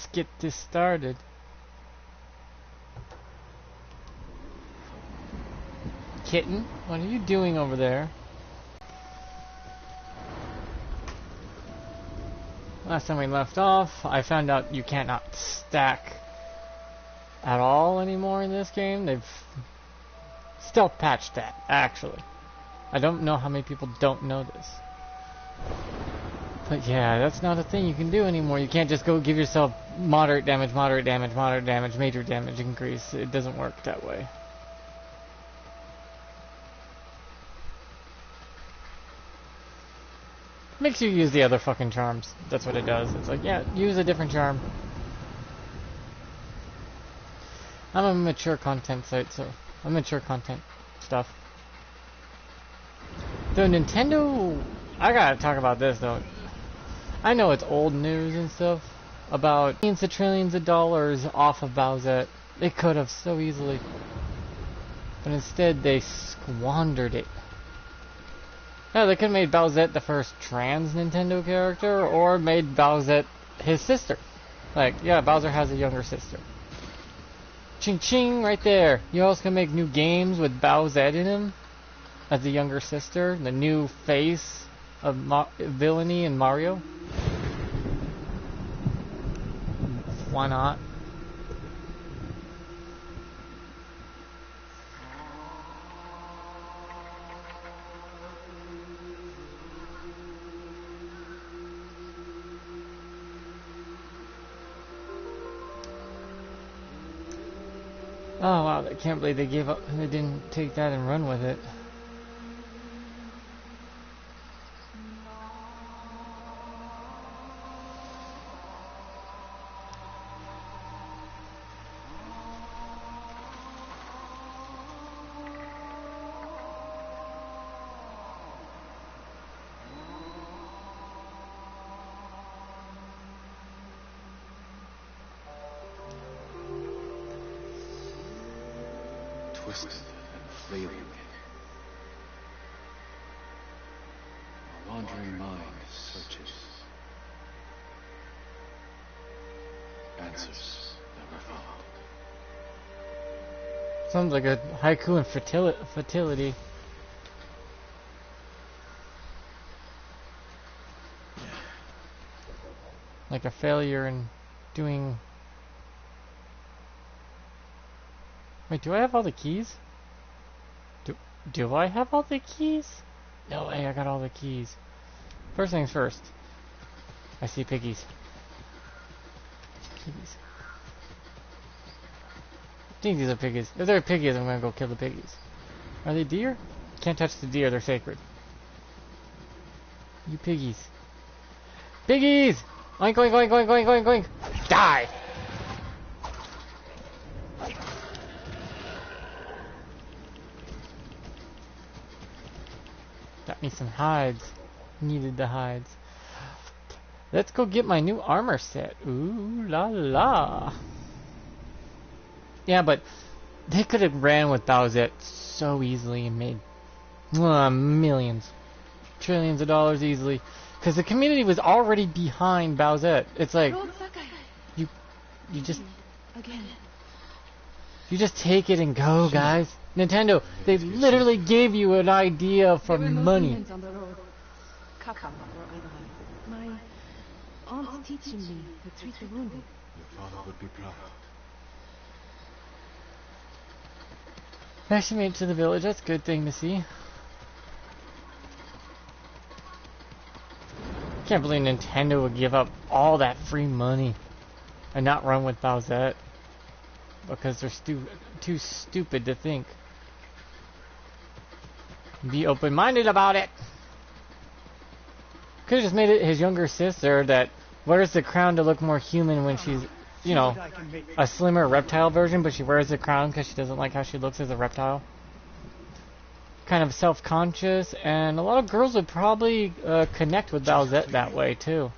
let's get this started. Kitten, what are you doing over there? Last time we left off, I found out you cannot stack at all anymore in this game. They've stealth patched that, actually. I don't know how many people don't know this. But yeah, that's not a thing you can do anymore. You can't just go give yourself moderate damage, moderate damage, moderate damage, major damage increase. It doesn't work that way. Makes you use the other fucking charms. That's what it does. It's like, yeah, use a different charm. I'm a mature content site, so I'm mature content stuff. Though Nintendo, I gotta talk about this though. I know it's old news and stuff about millions of trillions of dollars off of Bowsette. They could have so easily, but instead they squandered it. Yeah, they could have made Bowsette the first trans Nintendo character, or made Bowsette his sister. Like, yeah, Bowser has a younger sister. Ching ching, right there. You also can make new games with Bowsette in him as the younger sister, the new face of villainy in Mario. Why not? Oh wow, I can't believe they gave up. They didn't take that and run with it. Twisted and flailing. A wandering mind searches. Answers never found. Sounds like a haiku in fertility. Like a failure in doing... Wait, do I have all the keys? Do I have all the keys? No way, I got all the keys. First things first. I see piggies. Piggies. I think these are piggies. If they're piggies, I'm gonna go kill the piggies. Are they deer? Can't touch the deer, they're sacred. You piggies. Piggies! Oink oink oink oink oink oink oink! Die! Got me some hides. Needed the hides. Let's go get my new armor set. Ooh la la. Yeah, but they could have ran with Bowsette so easily and made millions, trillions of dollars easily. Because the community was already behind Bowsette. It's like you just take it and go, guys. Nintendo, they literally gave you an idea for money. My aunt's teaching me to treat the wounded. Your father would be proud. Actually made it to the village. That's a good thing to see. Can't believe Nintendo would give up all that free money and not run with Bowsette because they're too stupid to think. Be open-minded about it. Could have just made it his younger sister that wears the crown to look more human when she's, you know, a slimmer reptile version, but she wears the crown because she doesn't like how she looks as a reptile. Kind of self-conscious, and a lot of girls would probably connect with Bowsette that way too.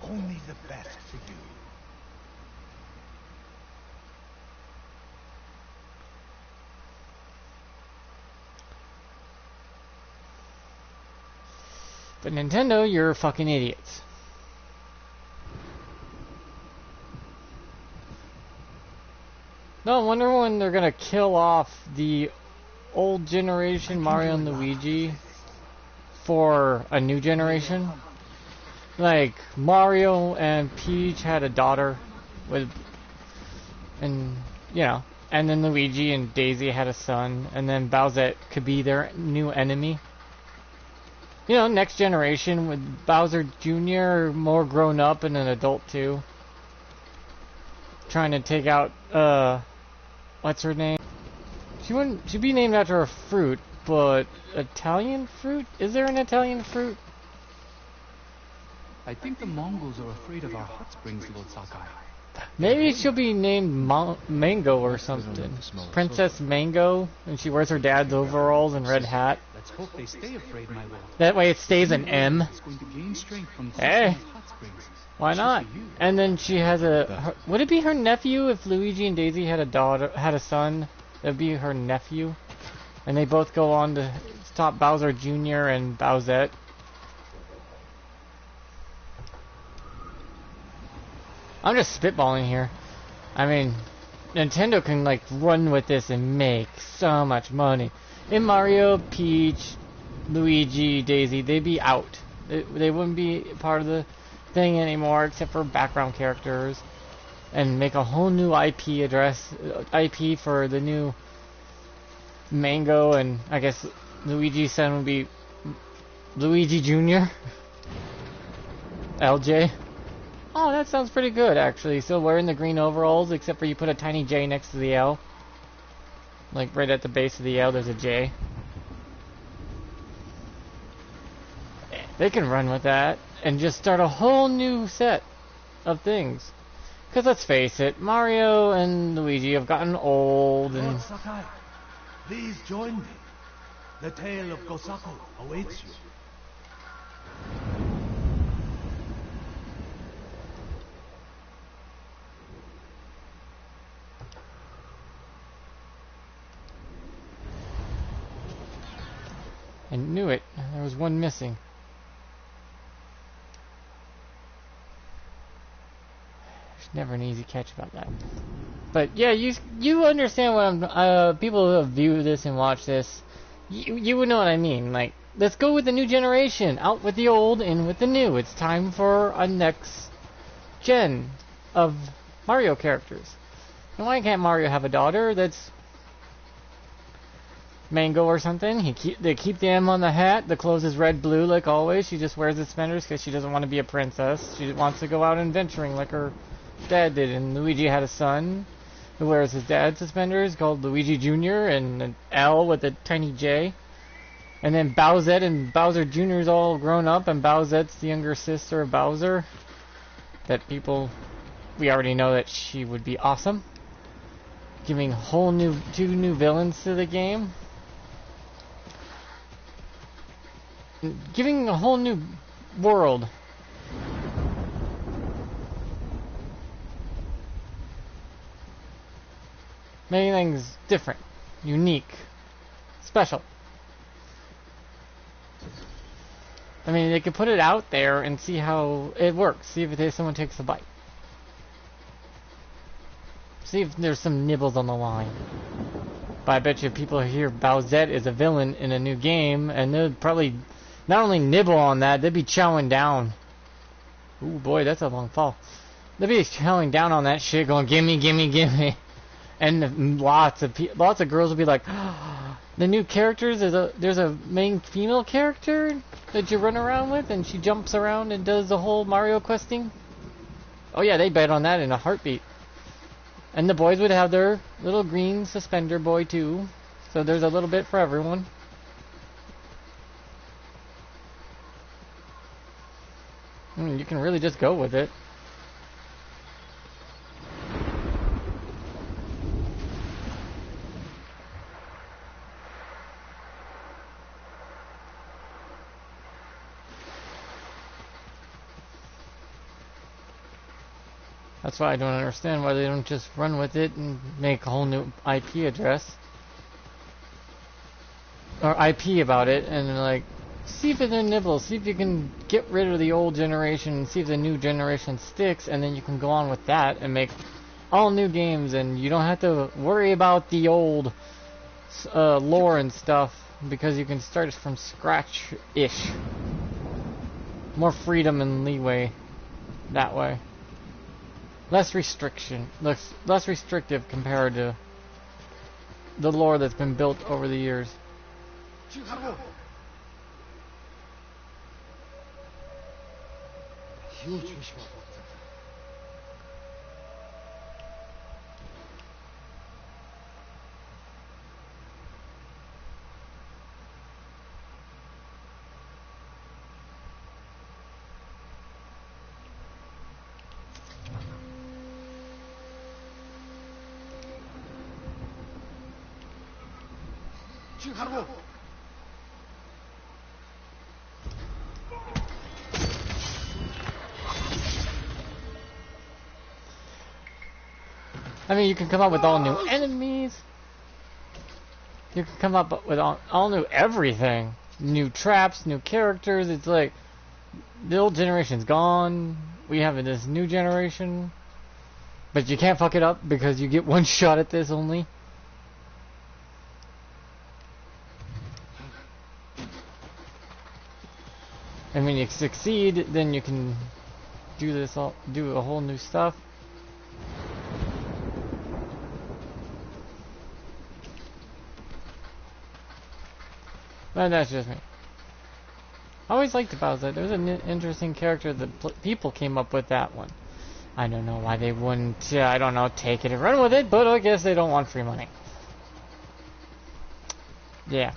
Only the best for you. But Nintendo, you're fucking idiots. No, I wonder when they're gonna kill off the old generation Mario and Luigi for a new generation. Like, Mario and Peach had a daughter with, and, you know, and then Luigi and Daisy had a son, and then Bowsette could be their new enemy. You know, next generation with Bowser Jr. more grown up and an adult too. Trying to take out, what's her name? She'd be named after a fruit, but Italian fruit? Is there an Italian fruit? I think the Mongols are afraid of our hot springs, Lord Sakai. Maybe she'll be named Mango or something. Princess Mango, and she wears her dad's overalls and red hat. Let's hope they stay afraid, my lord. That way it stays an M. It's going to gain strength from Hey, hot springs. why not? And then she has would it be her nephew if Luigi and Daisy had a son? That'd be her nephew. And they both go on to stop Bowser Jr. and Bowsette. I'm just spitballing here. I mean, Nintendo can like run with this and make so much money. In Mario, Peach, Luigi, Daisy, they'd be out. They wouldn't be part of the thing anymore except for background characters. And make a whole new IP for the new Mango, and I guess Luigi's son would be Luigi Jr. LJ. Oh, that sounds pretty good, actually. Still wearing the green overalls, except for you put a tiny J next to the L. Like, right at the base of the L, there's a J. They can run with that, and just start a whole new set of things. Because let's face it, Mario and Luigi have gotten old, and... Lord Sakai, please join me. The tale of Gosaku awaits you. I knew it. There was one missing. There's never an easy catch about that. But yeah, you understand what I'm. People who view this and watch this, you would know what I mean. Like, let's go with the new generation. Out with the old, in with the new. It's time for a next gen of Mario characters. And why can't Mario have a daughter that's Mango or something? They keep the M on the hat. The clothes is red blue like always. She just wears the suspenders because she doesn't want to be a princess. She wants to go out adventuring like her dad did. And Luigi had a son who wears his dad's suspenders called Luigi Jr. and an L with a tiny J. And then Bowsette and Bowser Jr. is all grown up, and Bowsette's the younger sister of Bowser. We already know that she would be awesome. Giving two new villains to the game. Giving a whole new world. Making things different, unique, special. I mean, they could put it out there and see how it works. See if someone takes a bite. See if there's some nibbles on the line. But I bet you people hear Bowsette is a villain in a new game, and they'll probably not only nibble on that, they'd be chowing down. Ooh boy, that's a long fall. They'd be chowing down on that shit, going gimme, gimme, gimme. And lots of girls will be like, oh, the new characters, there's a main female character that you run around with, and she jumps around and does the whole Mario questing. Oh yeah, they bet on that in a heartbeat. And the boys would have their little green suspender boy too. So there's a little bit for everyone. You can really just go with it. That's why I don't understand why they don't just run with it and make a whole new IP address. Or IP about it, and like see if it nibbles, see if you can get rid of the old generation and see if the new generation sticks, and then you can go on with that and make all new games, and you don't have to worry about the old lore and stuff, because you can start from scratch-ish. More freedom and leeway that way. Less restriction, less restrictive compared to the lore that's been built over the years. I mean, you can come up with all new enemies. You can come up with all new everything. New traps, new characters. It's like, the old generation's gone. We have this new generation. But you can't fuck it up because you get one shot at this only. And when you succeed, then you can do a whole new stuff. But that's just me. I always liked Bowser. There was an interesting character that people came up with that one. I don't know why they wouldn't, I don't know, take it and run with it, but I guess they don't want free money. Yeah.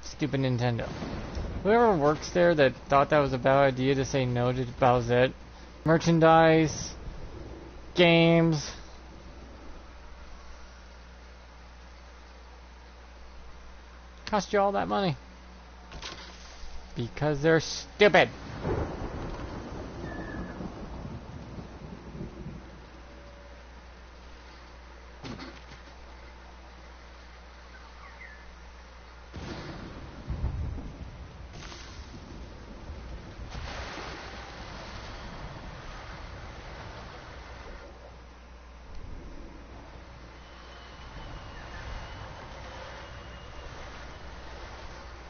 Stupid Nintendo. Whoever works there that thought that was a bad idea to say no to Bowser. Merchandise, games. Cost you all that money. Because they're stupid.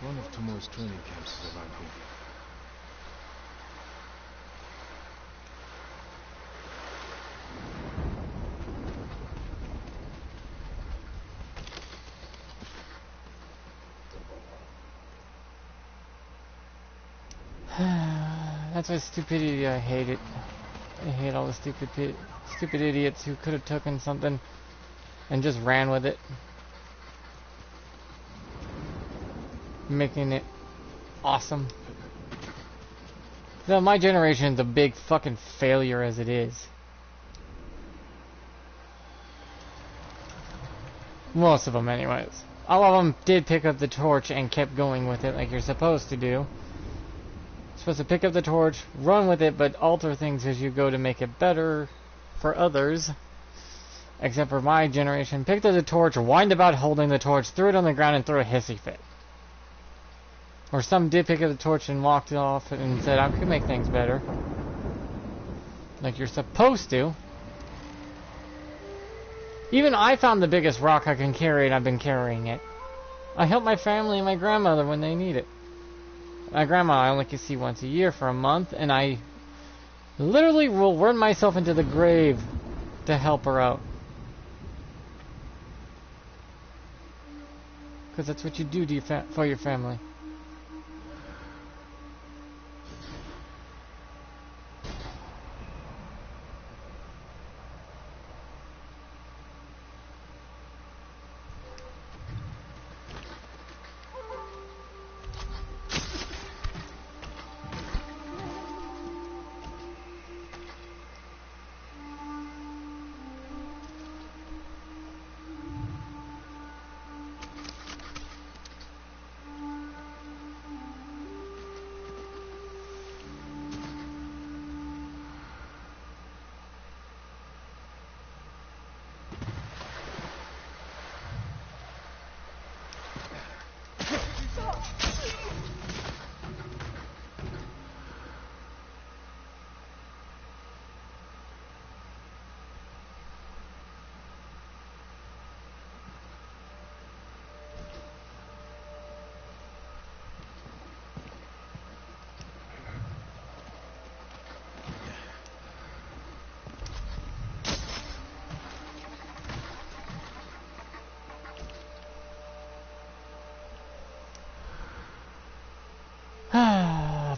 One of Tomoe's training camps is around here. That's why stupidity, I hate it. I hate all the stupid idiots who could have taken something and just ran with it. Making it awesome. No, my generation's a big fucking failure as it is. Most of them anyways. All of them did pick up the torch and kept going with it like you're supposed to do. You're supposed to pick up the torch, run with it, but alter things as you go to make it better for others. Except for my generation, picked up the torch, whined about holding the torch, threw it on the ground and threw a hissy fit. Or some did pick up the torch and walked off and said, I could make things better. Like you're supposed to. Even I found the biggest rock I can carry and I've been carrying it. I help my family and my grandmother when they need it. My grandma I only can see once a year for a month, and I literally will run myself into the grave to help her out. Because that's what you do to for your family.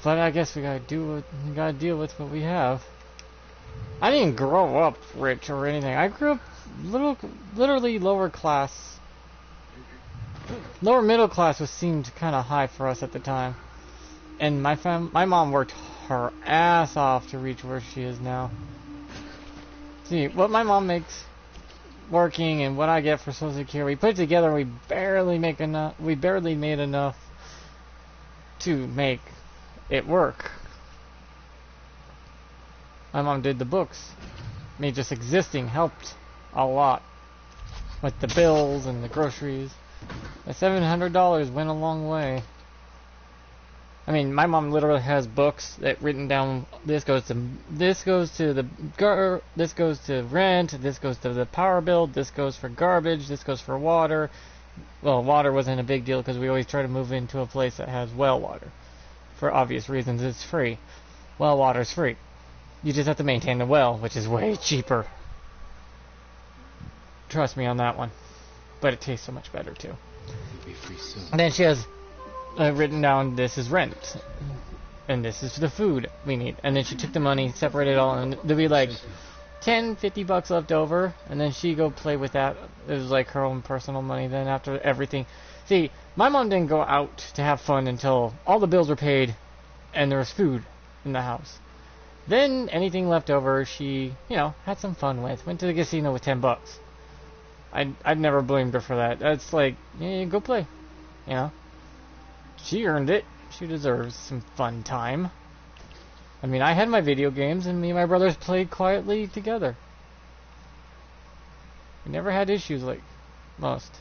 But I guess we gotta deal with what we have. I didn't grow up rich or anything. I grew up literally lower class. Lower middle class was seemed kind of high for us at the time. And my mom worked her ass off to reach where she is now. See, what my mom makes working and what I get for Social Security, we put it together and we barely made enough to make it work. My mom did the books. I mean, just existing helped a lot with the bills and the groceries. The $700 went a long way. I mean, my mom literally has books that written down. This goes to rent. This goes to the power bill. This goes for garbage. This goes for water. Well, water wasn't a big deal because we always try to move into a place that has well water. For obvious reasons, it's free. Well water's free. You just have to maintain the well, which is way cheaper. Trust me on that one. But it tastes so much better too. It'll be free soon. And then she has written down, this is rent. And this is the food we need. And then she took the money, separated it all, and there'd be like 10, 50 bucks left over. And then she'd go play with that. It was like her own personal money then after everything. See, my mom didn't go out to have fun until all the bills were paid and there was food in the house. Then anything left over, she, had some fun with. Went to the casino with 10 bucks. I'd never blamed her for that. That's like, yeah, go play. She earned it. She deserves some fun time. I mean, I had my video games, and me and my brothers played quietly together. We never had issues like most.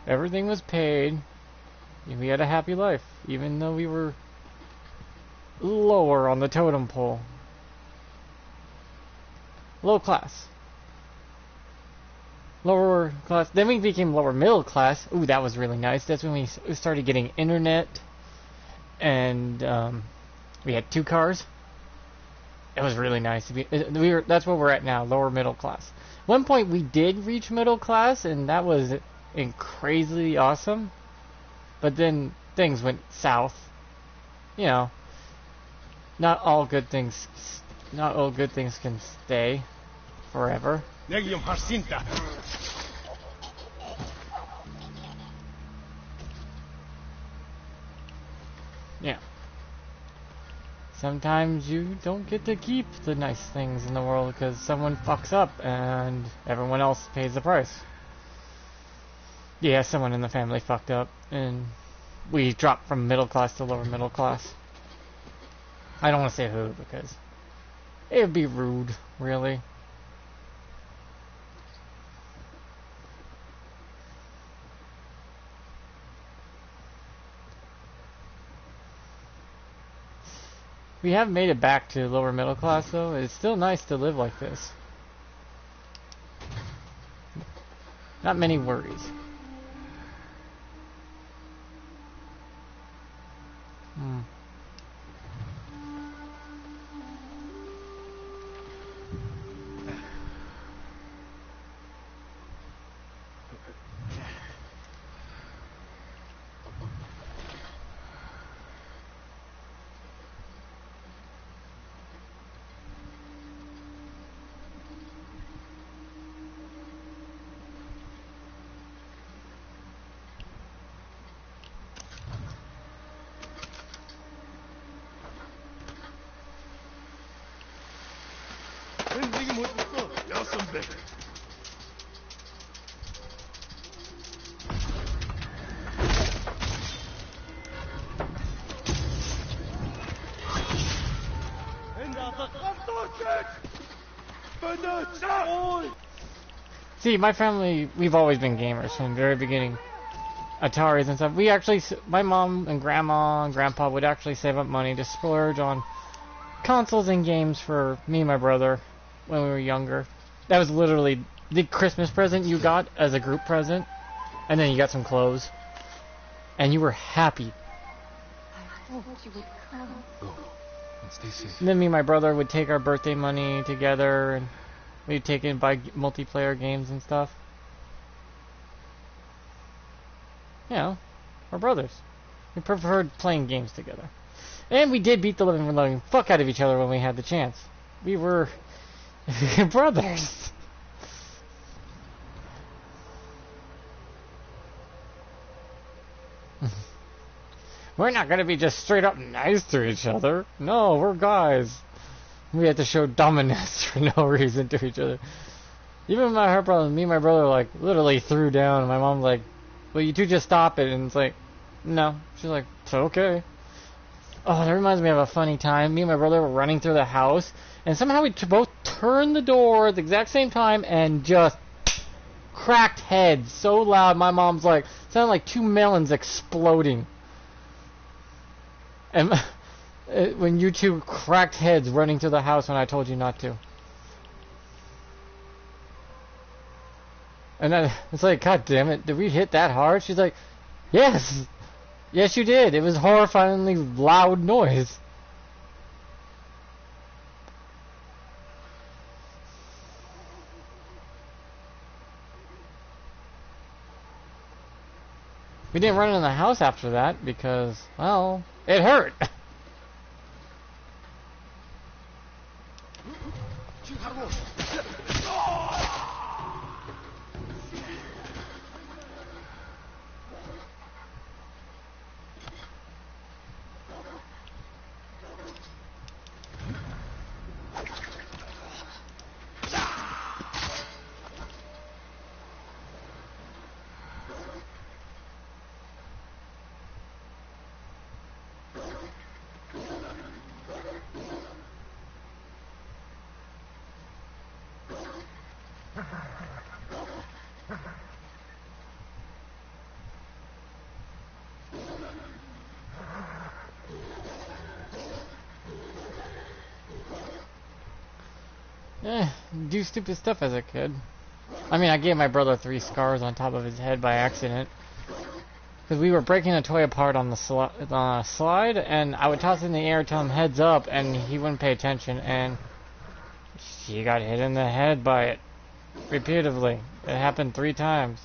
Everything was paid. And we had a happy life, even though we were lower on the totem pole. Low class. Lower class. Then we became lower middle class. Ooh, that was really nice. That's when we started getting internet. And we had 2 cars. It was really nice. That's where we're at now, lower middle class. One point we did reach middle class, and that was crazily awesome. But then things went south. Not all good things can stay forever. Yeah. Sometimes you don't get to keep the nice things in the world because someone fucks up and everyone else pays the price. Yeah, someone in the family fucked up and we dropped from middle class to lower middle class. I don't want to say who because it would be rude, really. We have made it back to lower middle class though. It's still nice to live like this. Not many worries. See, my family, we've always been gamers from the very beginning. Ataris and stuff. We actually, my mom and grandma and grandpa would actually save up money to splurge on consoles and games for me and my brother when we were younger. That was literally the Christmas present you got as a group present. And then you got some clothes. And you were happy. I hoped you would come. Go. And stay safe. And then me and my brother would take our birthday money together and we'd take it and buy multiplayer games and stuff. We're brothers. We preferred playing games together. And we did beat the living fuck out of each other when we had the chance. We were brothers. We're not gonna be just straight up nice to each other. No, we're guys. We had to show dominance for no reason to each other. Even her brother, me and my brother, like, literally threw down, and my mom's like, well, you two just stop it, and it's like, no. She's like, it's okay. Oh, that reminds me of a funny time. Me and my brother were running through the house, and somehow we both turned the door at the exact same time, and just cracked heads so loud, my mom's like, sounded like two melons exploding. And when you two cracked heads running through the house when I told you not to. And it's like, God damn it, did we hit that hard? She's like, yes. Yes, you did. It was horrifyingly loud noise. We didn't run in the house after that because, well, it hurt. Do stupid stuff as a kid. I mean, I gave my brother 3 scars on top of his head by accident. Because we were breaking a toy apart on the slide, and I would toss it in the air, tell him heads up, and he wouldn't pay attention, and she got hit in the head by it. Repeatedly. It happened 3 times.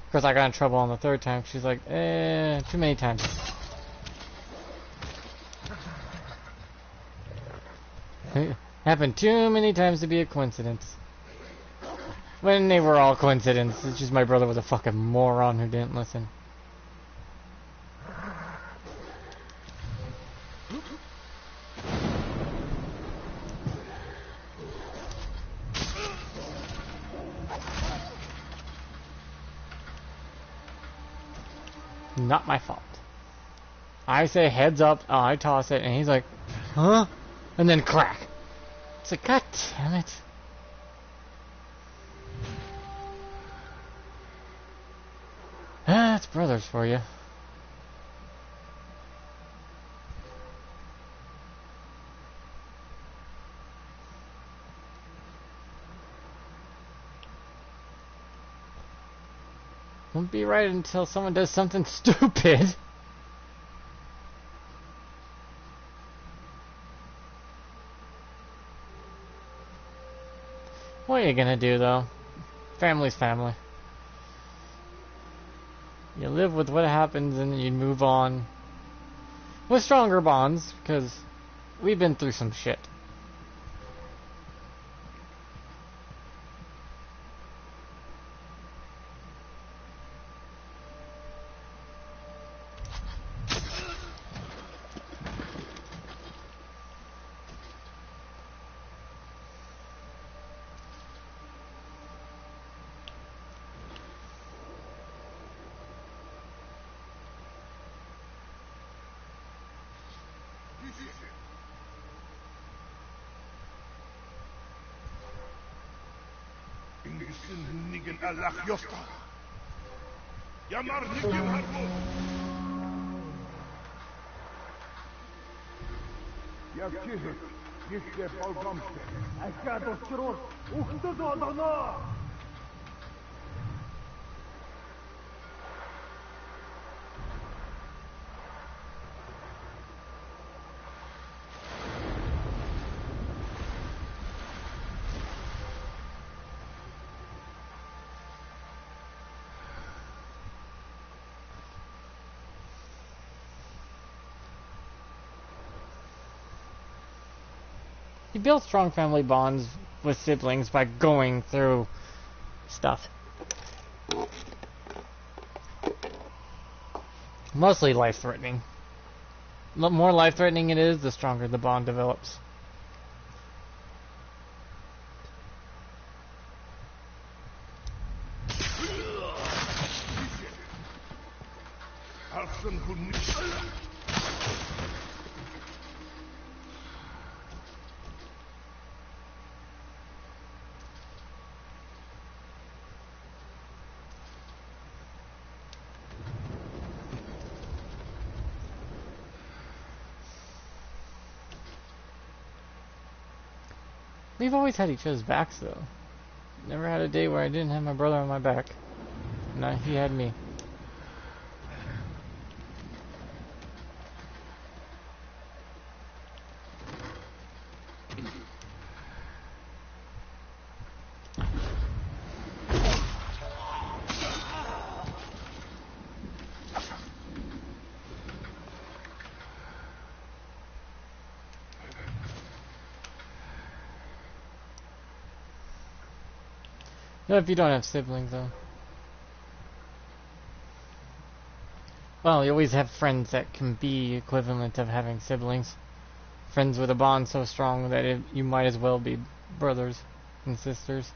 Of course, I got in trouble on the 3rd time. She's like, too many times. Happened too many times to be a coincidence. When they were all coincidence. It's just my brother was a fucking moron who didn't listen. Not my fault. I say heads up, I toss it, and he's like, huh? And then crack. It's like, God damn it. That's brothers for you. Won't be right until someone does something stupid. What are you gonna do, though? Family's family. You live with what happens and you move on. With stronger bonds, because we've been through some shit. You build strong family bonds with siblings by going through stuff. Mostly life-threatening. The more life-threatening it is, the stronger the bond develops. We've always had each other's backs, though. Never had a day where I didn't have my brother on my back. No, he had me. No, if you don't have siblings, though. Well, you always have friends that can be equivalent of having siblings. Friends with a bond so strong that you might as well be brothers and sisters.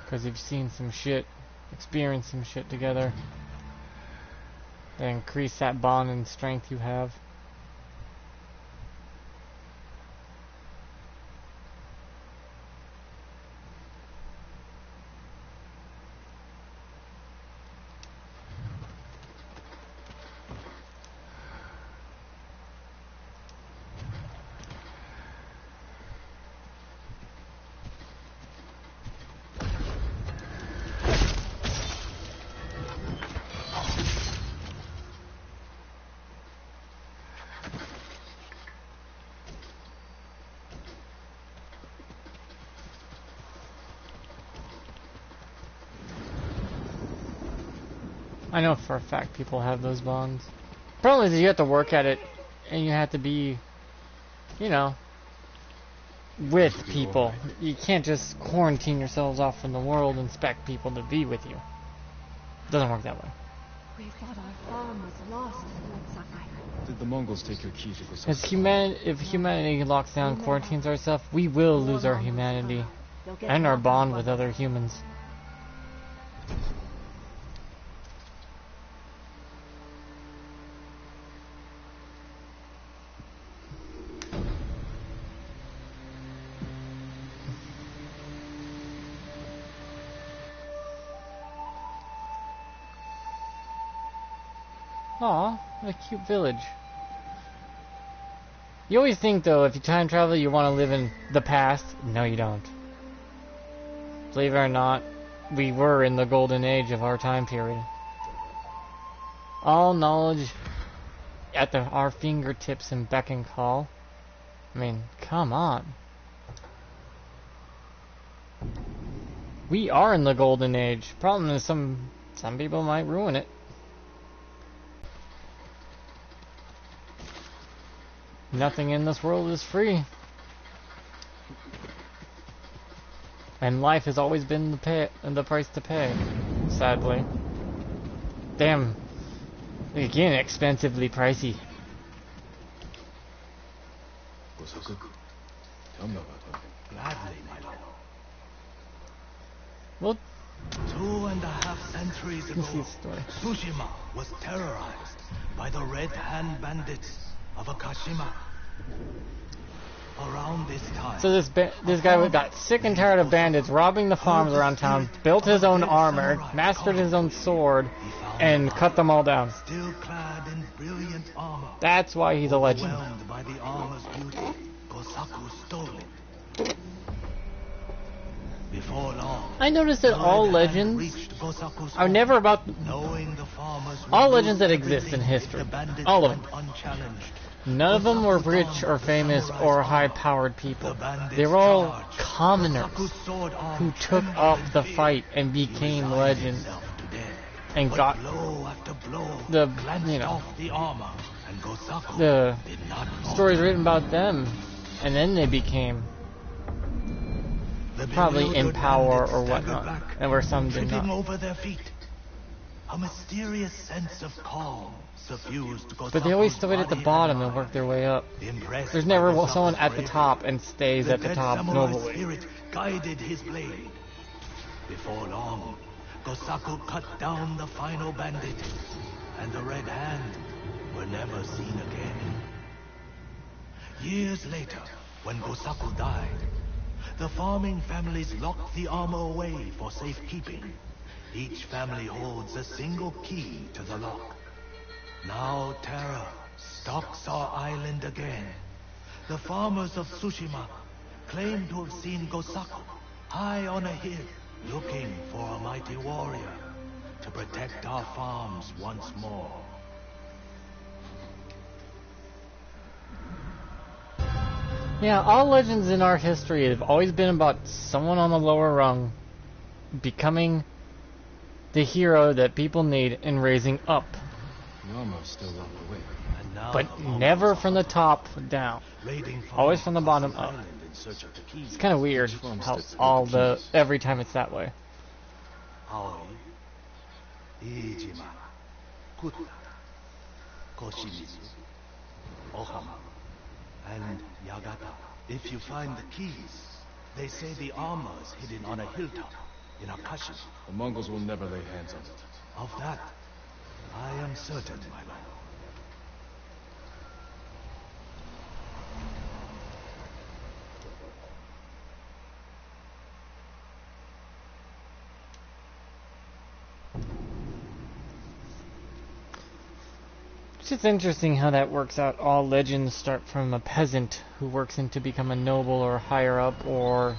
Because you've seen some shit, experienced some shit together. They increase that bond and strength you have. I know for a fact people have those bonds. Problem is you have to work at it, and you have to be, you know, with people. You can't just quarantine yourselves off from the world and expect people to be with you. It doesn't work that way. We thought our farm was lost, Lord Sakai. Did the Mongols take your key to Kosaka? If humanity locks down, quarantines ourselves, we will lose our humanity and our bond with other humans. Aw, what a cute village. You always think, though, if you time travel, you want to live in the past. No, you don't. Believe it or not, we were in the golden age of our time period. All knowledge at our fingertips and beck and call. I mean, come on. We are in the golden age. Problem is, some people might ruin it. Nothing in this world is free. And life has always been the price to pay, sadly. Damn. Again, expensively pricey. Kosaka? Tell me about that. Gladly, my lord. Well, 2.5 centuries ago, let's see the story. Tsushima was terrorized by the Red Hand bandits of Akashima. Around this time, So this guy got sick and tired of bandits robbing the farms around town, built his own armor, mastered his own sword, and cut them all down. still clad in brilliant armor, That's why he's a legend. overwhelmed by the armor's beauty, Gosaku stole it. Before long, I noticed that all Red Hand legends reached Gosaku's are never about knowing the farmers would all lose legends that exist in everything if history. the bandits All of went them. unchallenged. None of them were rich or famous or high-powered people. They were all commoners who took up the fight and became legends and got blow after blow the, glanced you know, off the armor and Gosaku the did not stories written about them, and then they became The probably in bewildered power bandits or staggered whatnot, back, and where some did tripping not. over their feet. A mysterious sense of calm suffused Gosaku's But they always started at the body bottom and mind. worked their way up. Impressed There's by never Gosaku's someone at the bravery, top and stays the at the dead top samurai nobly. spirit guided his blade. Before long, Gosaku cut down the final bandit, and the Red Hand were never seen again. Years later, when Gosaku died, the farming families locked the armor away for safekeeping. Each family holds a single key to the lock. Now terror stalks our island again. The farmers of Tsushima claim to have seen Gosaku high on a hill, looking for a mighty warrior to protect our farms once more. Yeah, all legends in our history have always been about someone on the lower rung becoming the hero that people need and raising up, The armor's still locked away. And now but the never Mongols from the are top down. raiding Always from the farms bottom across up. the island in search of the keys. It's kind of weird Each farm how sits with all the the keys. every time it's that way. Aoi, Iijima, Kutta, Koshimizu, Ohama, and Yagata. If you find the keys, they say the armor is hidden on a hilltop in Akashi. The Mongols will never lay hands on it. Of that, I am certain, my lord. It's just interesting how that works out. All legends start from a peasant who works in to become a noble or higher up, or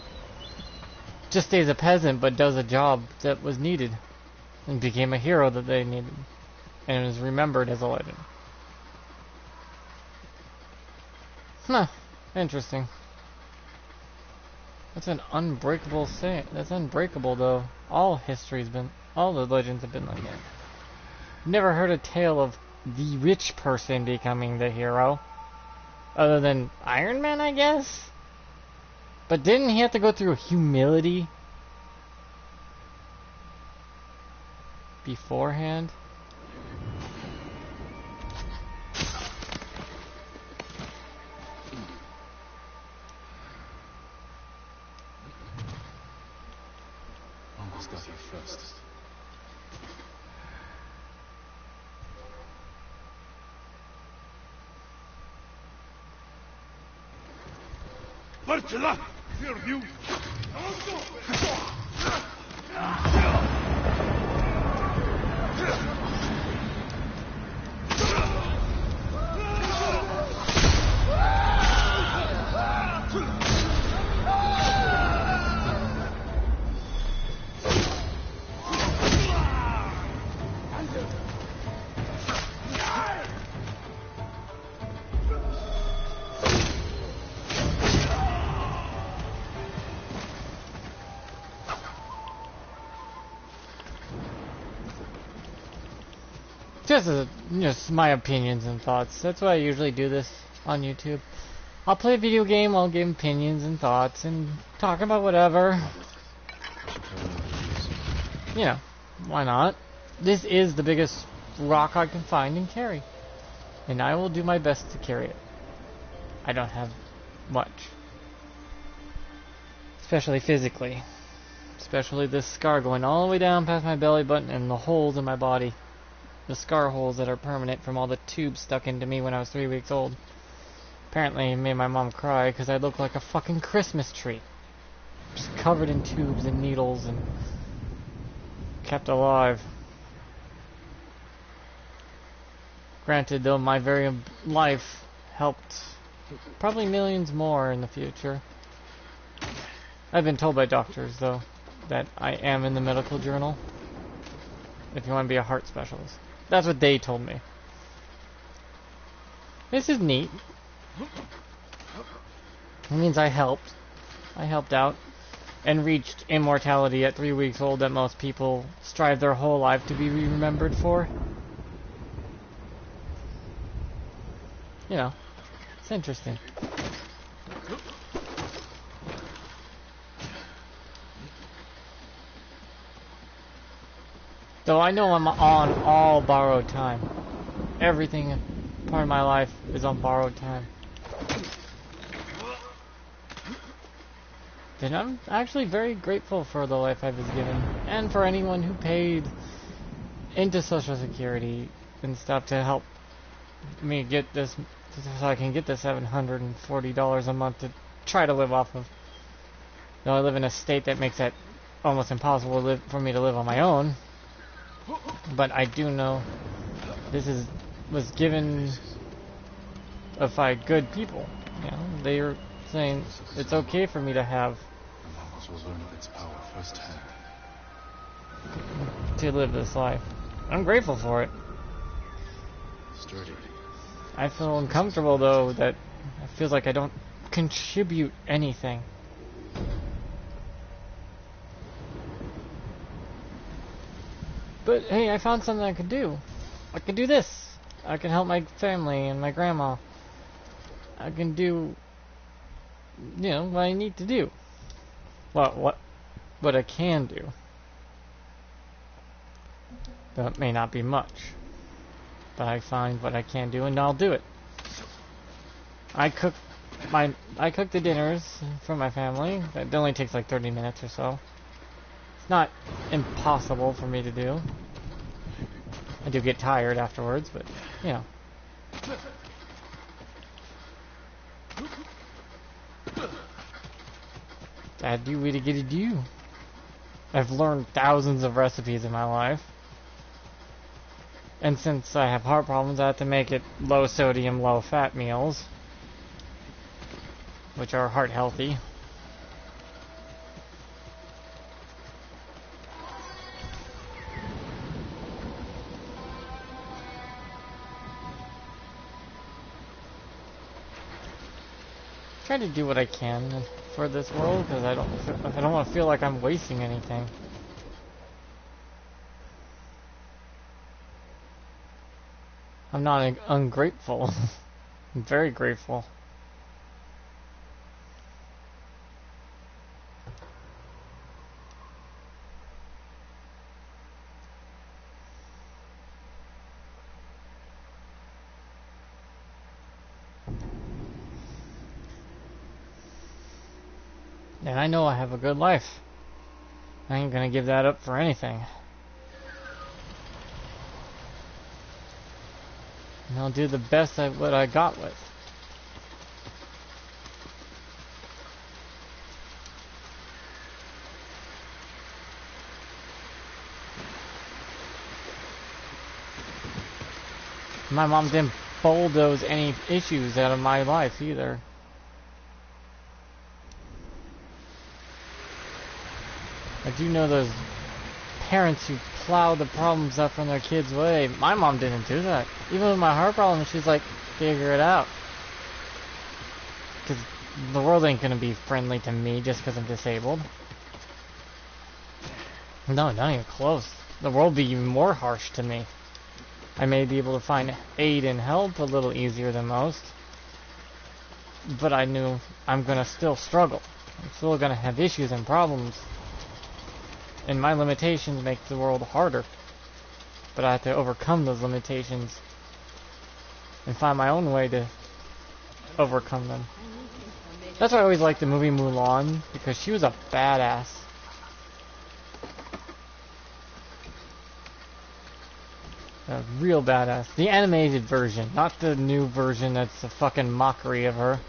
just stays a peasant but does a job that was needed and became a hero that they needed and is remembered as a legend. Huh. Interesting. That's an unbreakable saying. That's unbreakable though. All the legends have been like that. Never heard a tale of the rich person becoming the hero. Other than Iron Man, I guess? But didn't he have to go through humility beforehand? Mongols got here first. Marcella! Fear you! Just my opinions and thoughts. That's why I usually do this on YouTube. I'll play a video game, I'll give opinions and thoughts and talk about whatever. You know, why not? This is the biggest rock I can find and carry. And I will do my best to carry it. I don't have much. Especially physically. Especially this scar going all the way down past my belly button and the holes in my body. The scar holes that are permanent from all the tubes stuck into me when I was 3 weeks old. Apparently it made my mom cry because I looked like a fucking Christmas tree. Just covered in tubes and needles and kept alive. Granted though, my very life helped probably millions more in the future. I've been told by doctors though that I am in the medical journal if you want to be a heart specialist. That's what they told me. This is neat. It means I helped out and reached immortality at 3 weeks old that most people strive their whole life to be remembered for. you know, it's interesting. Though I know I'm on all borrowed time. Everything part of my life is on borrowed time. And I'm actually very grateful for the life I was given, and for anyone who paid into Social Security and stuff to help me get this, so I can get the $740 a month to try to live off of. Though I live in a state that makes it almost impossible for me to live on my own. But I do know this was given by good people. You know, they are saying it's okay for me to have The Mongols will learn of its power firsthand. to live this life. I'm grateful for it. Sturdy. I feel uncomfortable though that it feels like I don't contribute anything. But hey, I found something I could do. I can do this. I can help my family and my grandma. I can do, you know, what I need to do. Well, what I can do. That may not be much. But I find what I can do and I'll do it. I cook the dinners for my family. That only takes like 30 minutes or so. It's not impossible for me to do. I do get tired afterwards, but, you know. I do what I gotta do. I've learned thousands of recipes in my life. And since I have heart problems, I have to make it low sodium, low fat meals. Which are heart healthy. Try to do what I can for this world because I don't want to feel like I'm wasting anything. I'm not ungrateful. I'm very grateful. And I know I have a good life. I ain't gonna give that up for anything. And I'll do the best at what I got with. My mom didn't bulldoze any issues out of my life either. I do know those parents who plow the problems up from their kids' way. My mom didn't do that. Even with my heart problem, she's like, figure it out. Because the world ain't gonna be friendly to me just because I'm disabled. No, not even close. The world will be even more harsh to me. I may be able to find aid and help a little easier than most. But I knew I'm gonna still struggle. I'm still gonna have issues and problems. And my limitations make the world harder. But I have to overcome those limitations and find my own way to overcome them. That's why I always liked the movie Mulan, because she was a badass. A real badass. The animated version, not the new version that's a fucking mockery of her.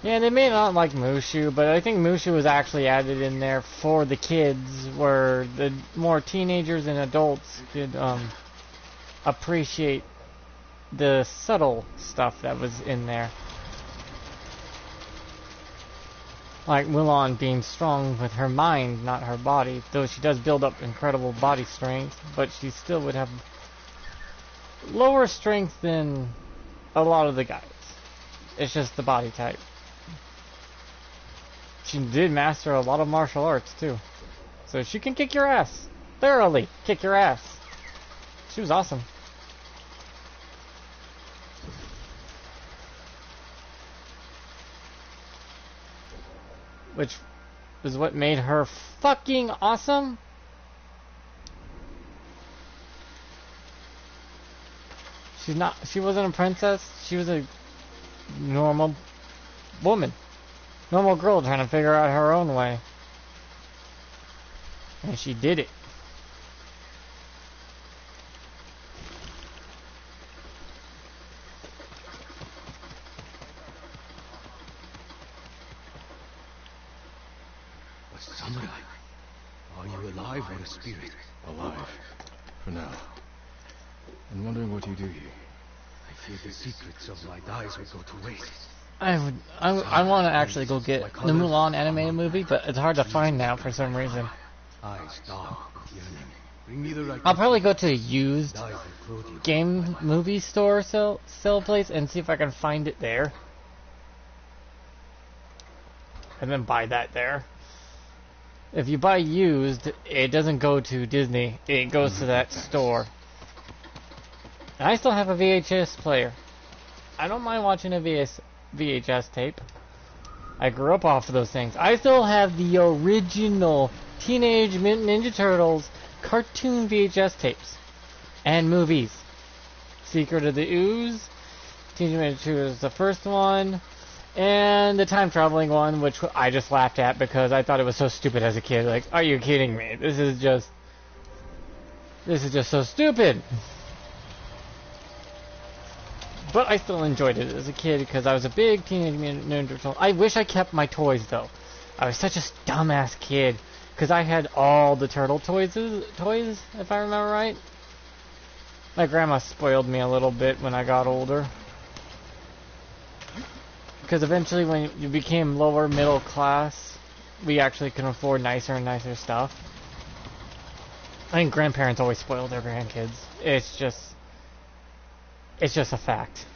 Yeah, they may not like Mushu, but I think Mushu was actually added in there for the kids, where the more teenagers and adults could appreciate the subtle stuff that was in there. Like Mulan being strong with her mind, not her body. Though she does build up incredible body strength, but she still would have lower strength than a lot of the guys. It's just the body type. she did master a lot of martial arts too. So she can kick your ass. Thoroughly kick your ass. She was awesome. Which is what made her fucking awesome. She wasn't a princess. She was a normal woman. Normal girl trying to figure out her own way. And she did it. A samurai? Are you alive or a spirit? Alive. For now. I'm wondering what you do here. I fear the secrets of my dyes would go to waste. I want to actually go get the Mulan animated movie, but it's hard to find now for some reason. Eyes dark with yearning. Bring me the right. I'll probably go to a used game movie store sell place and see if I can find it there. And then buy that there. If you buy used, it doesn't go to Disney. It goes to that store. And I still have a VHS player. I don't mind watching a VHS tape. I grew up off of those things. I still have the original Teenage Mutant Ninja Turtles cartoon VHS tapes. And movies. Secret of the Ooze. Teenage Mutant Ninja Turtles, the first one. And the time traveling one, which I just laughed at because I thought it was so stupid as a kid. Like, are you kidding me? This is just so stupid. But I still enjoyed it as a kid because I was a big Teenage Mutant Ninja Turtle. I wish I kept my toys though. I was such a dumbass kid because I had all the turtle toys, if I remember right. My grandma spoiled me a little bit when I got older. Because eventually when you became lower middle class, we actually can afford nicer and nicer stuff. I think grandparents always spoil their grandkids. It's just a fact.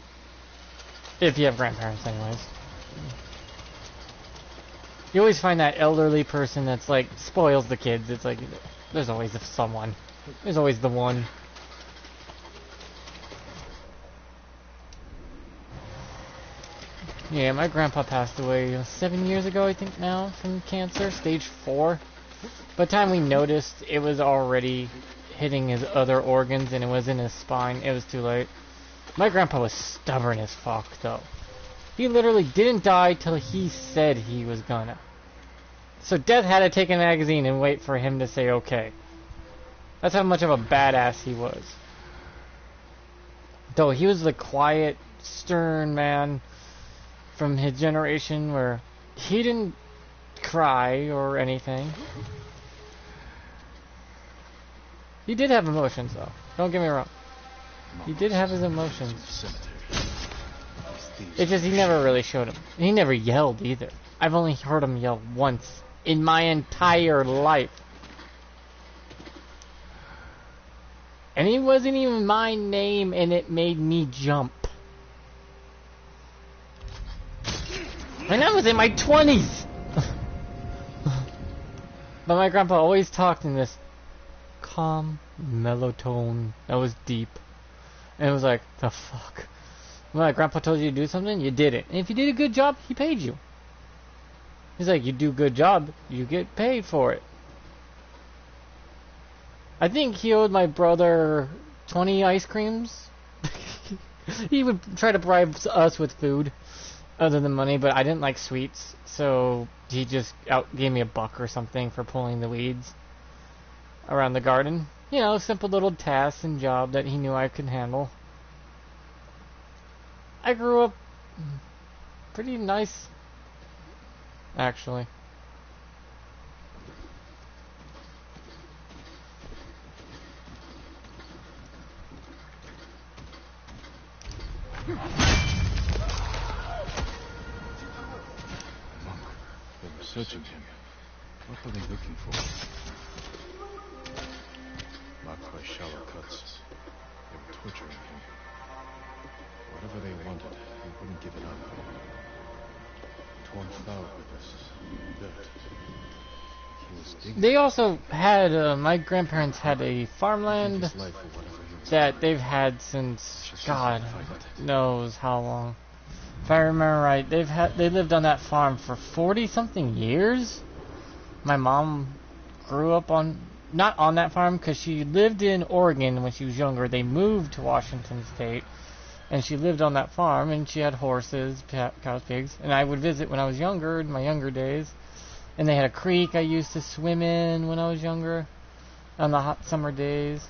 If you have grandparents anyways. You always find that elderly person that's like, spoils the kids. It's like, there's always someone. There's always the one. Yeah, my grandpa passed away 7 years ago, I think now, from cancer, stage 4. By the time we noticed, it was already hitting his other organs and it was in his spine. It was too late. My grandpa was stubborn as fuck, though. He literally didn't die till he said he was gonna. So death had to take a magazine and wait for him to say okay. That's how much of a badass he was. Though he was the quiet, stern man from his generation where he didn't cry or anything. He did have emotions though. Don't get me wrong. He did have his emotions. It's just he never really showed them. He never yelled either. I've only heard him yell once in my entire life. And it wasn't even my name and it made me jump. And I was in my 20s! But my grandpa always talked in this calm, mellow tone that was deep. And it was like, the fuck? When my grandpa told you to do something, you did it. And if you did a good job, he paid you. He's like, you do a good job, you get paid for it. I think he owed my brother 20 ice creams. He would try to bribe us with food other than money, but I didn't like sweets, so he just gave me $1 or something for pulling the weeds around the garden. You know, simple little tasks and job that he knew I could handle. I grew up pretty nice, actually. They were searching him. What were they looking for? Marked by shallow cuts. They were torturing him. Whatever they wanted, he wouldn't give it up. torn flower with this dirt. He was digging. They also had, my grandparents had a farmland His life for whatever he was that they've had since, God knows how long. If I remember right, they lived on that farm for 40-something years. My mom grew up not on that farm because she lived in Oregon when she was younger. They moved to Washington State, and she lived on that farm, and she had horses, cows, pigs, and I would visit when I was younger, in my younger days. And they had a creek I used to swim in when I was younger, on the hot summer days.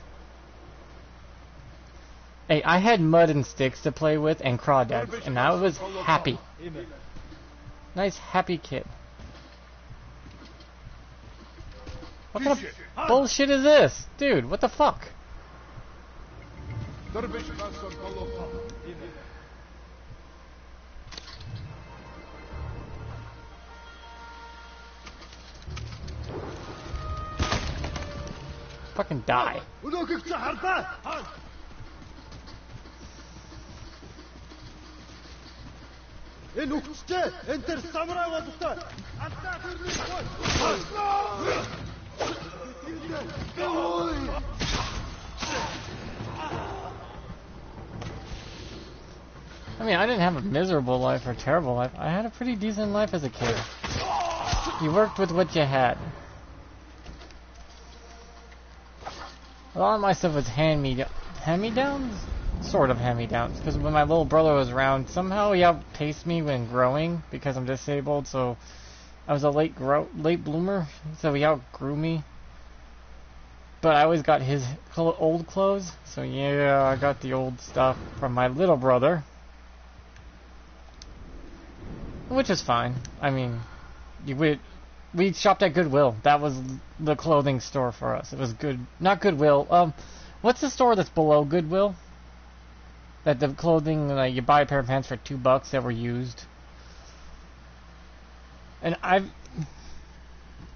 Hey, I had mud and sticks to play with and crawdads, and I was happy. Nice, happy kid. What kind of bullshit is this? Dude, what the fuck? Fucking die. I mean, I didn't have a miserable life or terrible life. I had a pretty decent life as a kid. You worked with what you had. A lot of my stuff was hand-me-downs? Sort of hand-me-downs. Because when my little brother was around, somehow he outpaced me when growing because I'm disabled, so I was a late bloomer, so he outgrew me. But I always got his old clothes, so yeah, I got the old stuff from my little brother. Which is fine. I mean, we shopped at Goodwill. That was the clothing store for us. It was good. Not Goodwill. What's the store that's below Goodwill? That the clothing, like, you buy a pair of pants for $2 that were used. And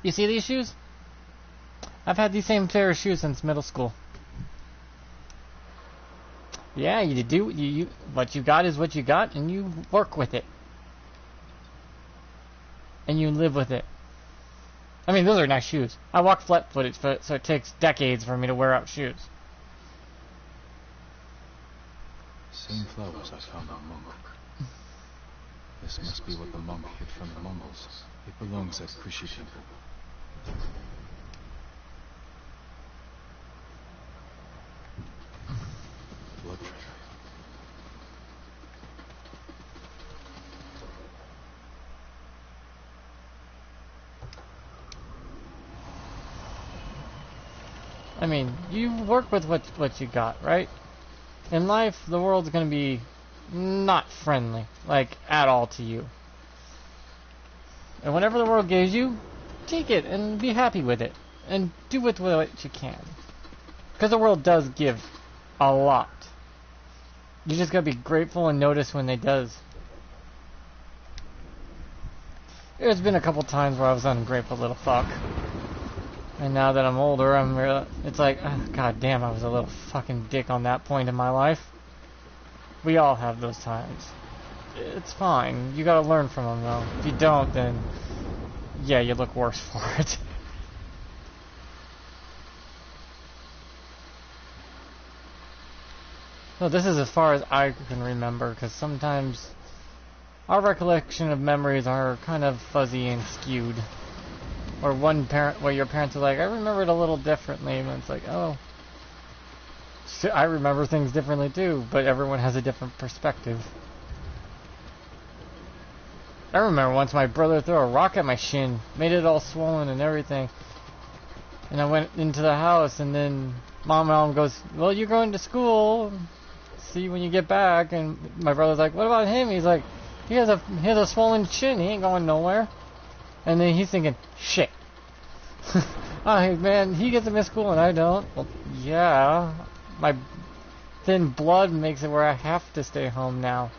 you see these shoes? I've had these same pair of shoes since middle school. Yeah, you what you got is what you got, and you work with it. And you live with it. I mean, those are nice shoes. I walk flat-footed, so it takes decades for me to wear out shoes. Same flowers I found on Monk. This must be what the monk hid from the Mongols. It belongs at Kushi Temple. Blood treasure. I mean, you work with what you got, right? In life, the world's gonna be not friendly, like, at all to you. And whatever the world gives you, take it and be happy with it. And do with what you can. Because the world does give a lot. You just gotta be grateful and notice when it does. There's been a couple times where I was an ungrateful little fuck. And now that I'm older, it's like, oh, god damn, I was a little fucking dick on that point in my life. We all have those times. It's fine. You gotta learn from them, though. If you don't, then, yeah, you look worse for it. So this is as far as I can remember, because sometimes our recollection of memories are kind of fuzzy and skewed. Or where your parents are like, I remember it a little differently, and it's like, oh, shit, I remember things differently too, but everyone has a different perspective. I remember once my brother threw a rock at my shin, made it all swollen and everything, and I went into the house, and then mom goes, well, you're going to school, see you when you get back, and my brother's like, what about him? He's like, he has a swollen shin, he ain't going nowhere. And then he's thinking, shit. Oh, man, he gets to miss school and I don't. Well, yeah. My thin blood makes it where I have to stay home now.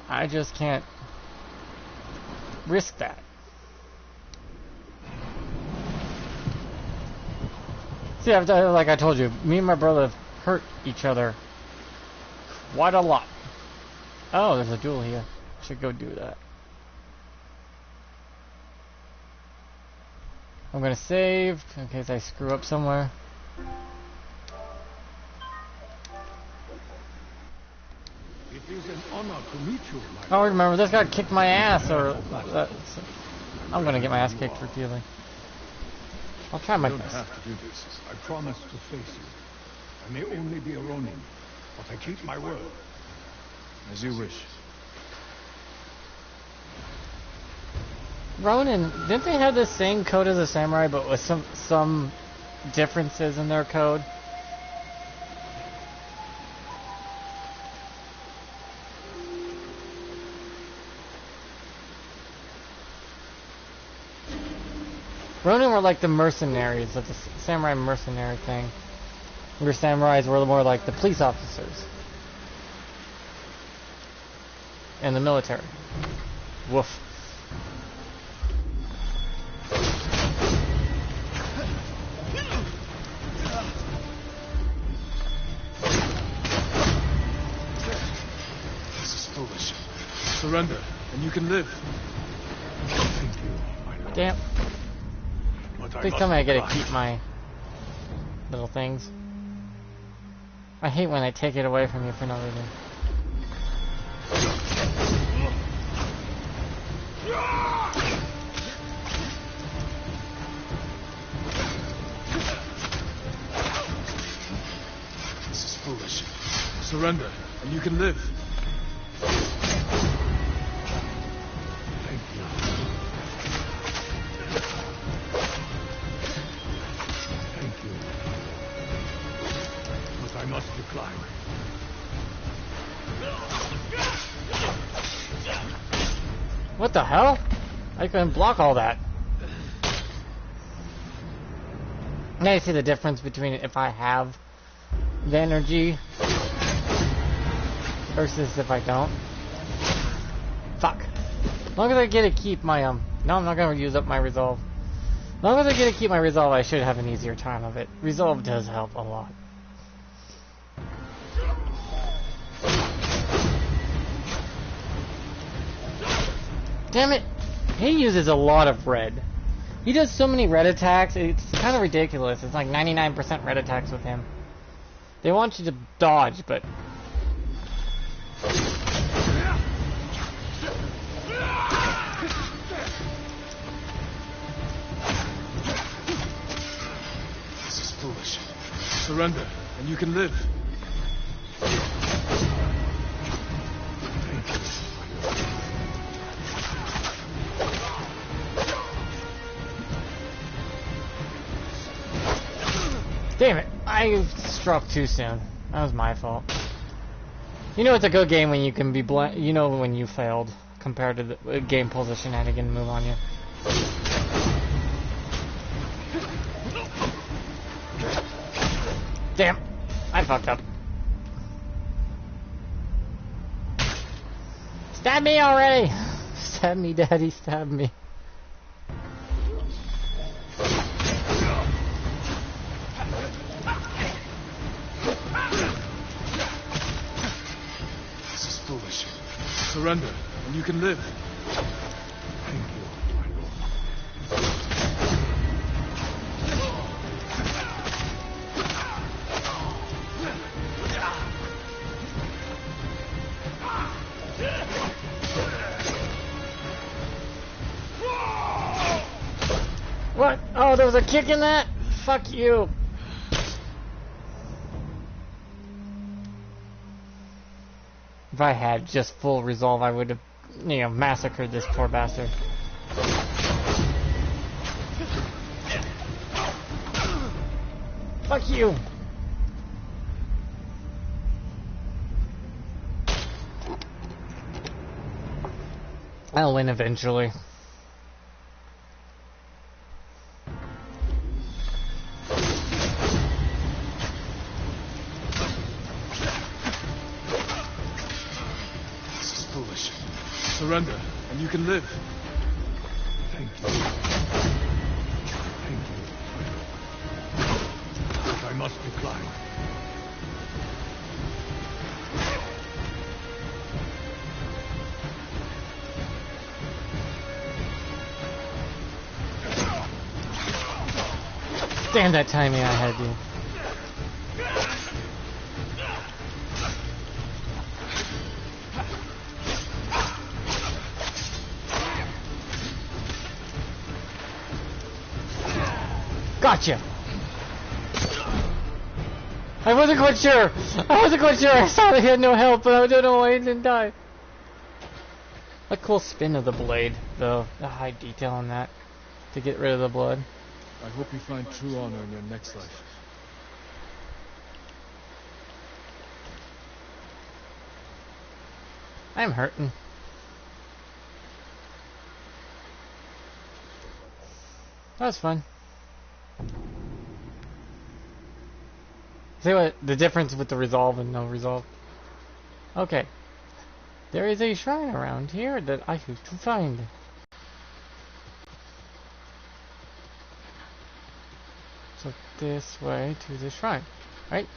I just can't risk that. See, like I told you, me and my brother have hurt each other quite a lot. Oh, there's a duel here. Should go do that. I'm gonna save in case I screw up somewhere. It is an honor to meet you, Oh, remember, this guy kicked my ass, or... I'm gonna get my ass kicked repeatedly. I'll try my You don't best. have to do this. I promise to face you. I may only be a Ronin, but I keep my word. As you wish. Ronin, didn't they have the same code as a samurai, but with some differences in their code? Ronin were like the mercenaries, like the samurai mercenary thing. Where samurais were more like the police officers. And the military. Woof. This is foolish. Surrender, and you can live. Damn. Please tell me I get to keep my little things. I hate when they take it away from you for no reason. This is foolish. Surrender, and you can live. I must decline. What the hell? I couldn't block all that. Now you see the difference between if I have the energy versus if I don't. Fuck. As long as I get to keep my no, I'm not gonna use up my resolve. As long as I get to keep my resolve, I should have an easier time of it. Resolve does help a lot. Damn it! He uses a lot of red. He does so many red attacks, it's kind of ridiculous. It's like 99% red attacks with him. They want you to dodge, but... This is foolish. Surrender, and you can live. Damn it! I struck too soon. That was my fault. You know it's a good game when you can be you know when you failed compared to the game pulls a shenanigan move on you. Damn! I fucked up. Stab me already! Stab me, daddy, stab me. Surrender, and you can live. Thank you, my lord. What? Oh, there was a kick in that? Fuck you. If I had just full resolve, I would have, you know, massacred this poor bastard. Fuck you! I'll win eventually. Surrender, and you can live. Thank you. Thank you. But I must decline. Damn that timing I had, dude. Gotcha! I wasn't quite sure! I saw that he had no help, but I don't know why he didn't die. A cool spin of the blade, though. The high detail on that. To get rid of the blood. I hope you find true honor in your next life. I'm hurting. That was fun. See what the difference with the resolve and no resolve? Okay. There is a shrine around here that I hope to find. So this way to the shrine, right?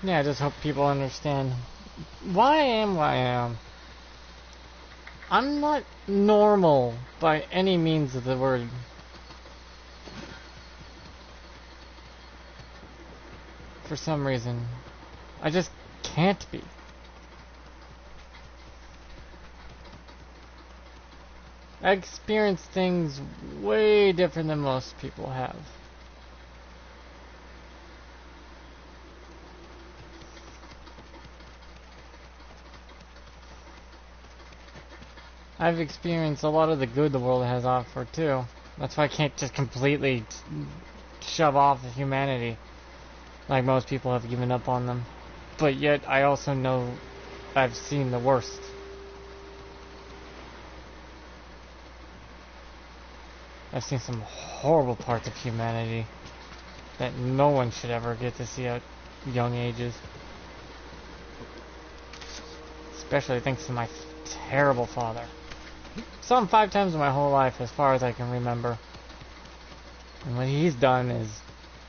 Yeah, I just hope people understand why I am what I am. I'm not normal by any means of the word. For some reason. I just can't be. I experience things way different than most people have. I've experienced a lot of the good the world has offered too. That's why I can't just completely shove off humanity like most people have given up on them. But yet I also know I've seen the worst. I've seen some horrible parts of humanity that no one should ever get to see at young ages. Especially thanks to my terrible father. Saw him 5 times in my whole life as far as I can remember. And what he's done is...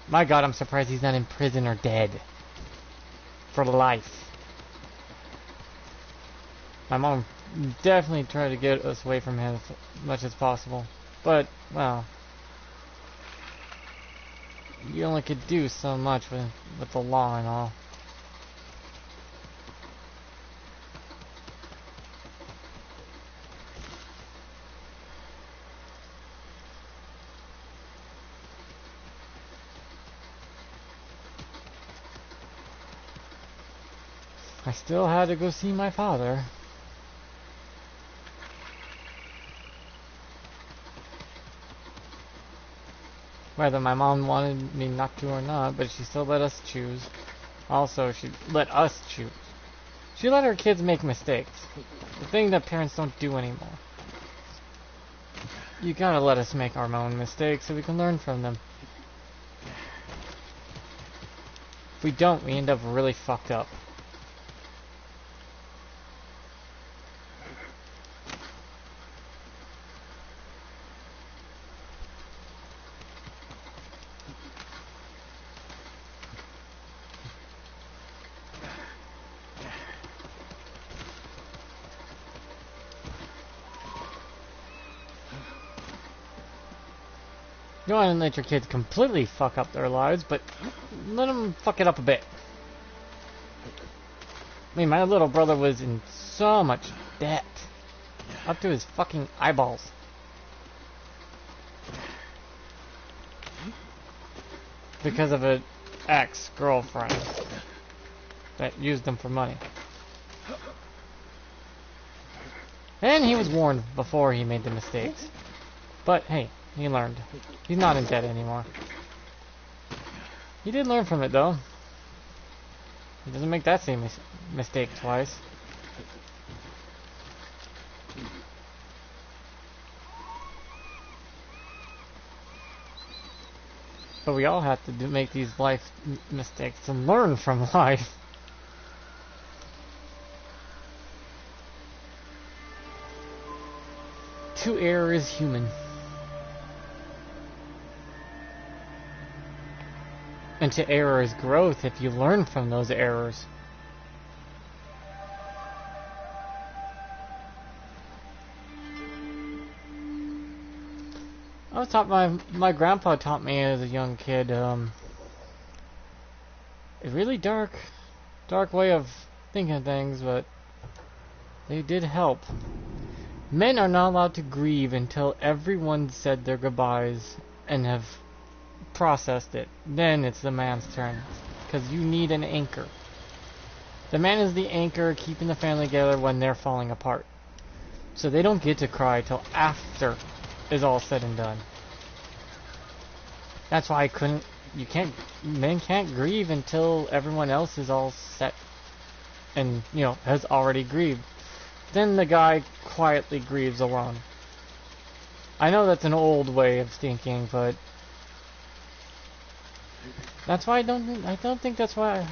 My God, I'm surprised he's not in prison or dead. For life. My mom definitely tried to get us away from him as much as possible. But, well... You only could do so much with the law and all. I still had to go see my father. Whether my mom wanted me not to or not, but she still let us choose. Also, she let us choose. She let her kids make mistakes. The thing that parents don't do anymore. You gotta let us make our own mistakes so we can learn from them. If we don't, we end up really fucked up. You don't want to let your kids completely fuck up their lives, but let them fuck it up a bit. I mean, my little brother was in so much debt. Up to his fucking eyeballs. Because of an ex-girlfriend that used him for money. And he was warned before he made the mistakes. But hey, he learned. He's not in debt anymore. He did learn from it though. He doesn't make that same mistake twice. But we all have to make these life mistakes and learn from life. To err is human. into error is growth if you learn from those errors. I was taught my grandpa taught me as a young kid, a really dark way of thinking of things, but they did help. Men are not allowed to grieve until everyone said their goodbyes and have processed it. Then it's the man's turn, because you need an anchor. The man is the anchor keeping the family together when they're falling apart. So they don't get to cry till after is all said and done. That's why men can't grieve until everyone else is all set and, has already grieved. Then the guy quietly grieves alone. I know that's an old way of thinking, but that's why I don't think that's why.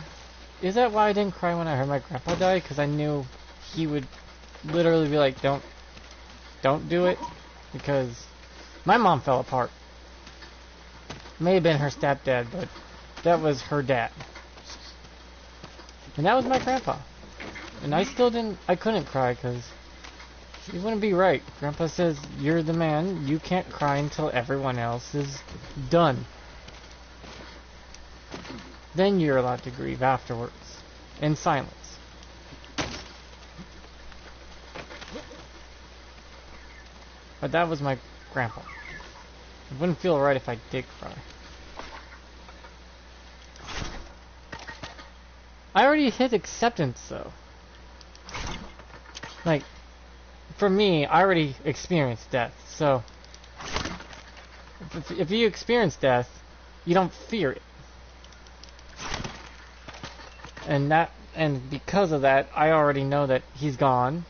Is that why I didn't cry when I heard my grandpa die? Because I knew he would literally be like, don't do it. Because my mom fell apart. May have been her stepdad, but that was her dad. And that was my grandpa. And I couldn't cry because it wouldn't be right. Grandpa says, you're the man, you can't cry until everyone else is done. Then you're allowed to grieve afterwards, in silence. But that was my grandpa. It wouldn't feel right if I did cry. I already hit acceptance though. Like, for me, I already experienced death, so if you experience death, you don't fear it. And because of that, I already know that he's gone,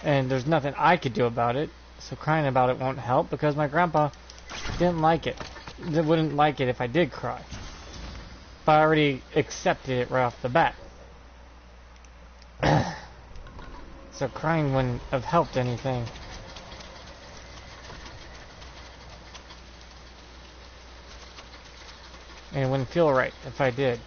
and there's nothing I could do about it. So crying about it won't help because my grandpa didn't like it. They wouldn't like it if I did cry. But I already accepted it right off the bat. So crying wouldn't have helped anything. And it wouldn't feel right if I did.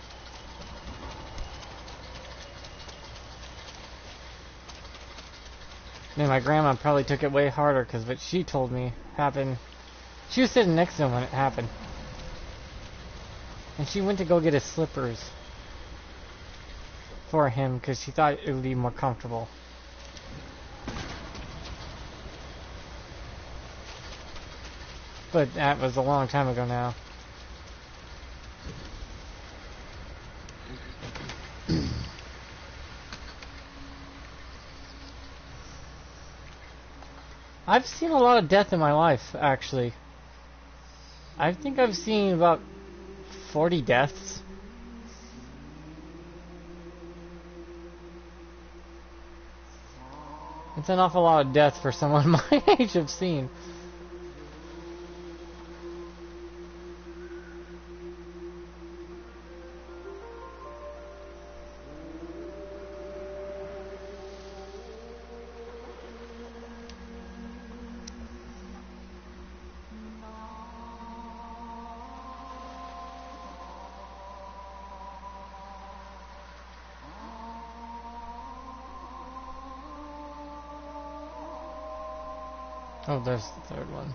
And my grandma probably took it way harder because what she told me happened. She was sitting next to him when it happened. And she went to go get his slippers for him because she thought it would be more comfortable. But that was a long time ago now. I've seen a lot of death in my life, actually. I think I've seen about 40 deaths. It's an awful lot of death for someone my age to have seen. Oh, there's the third one.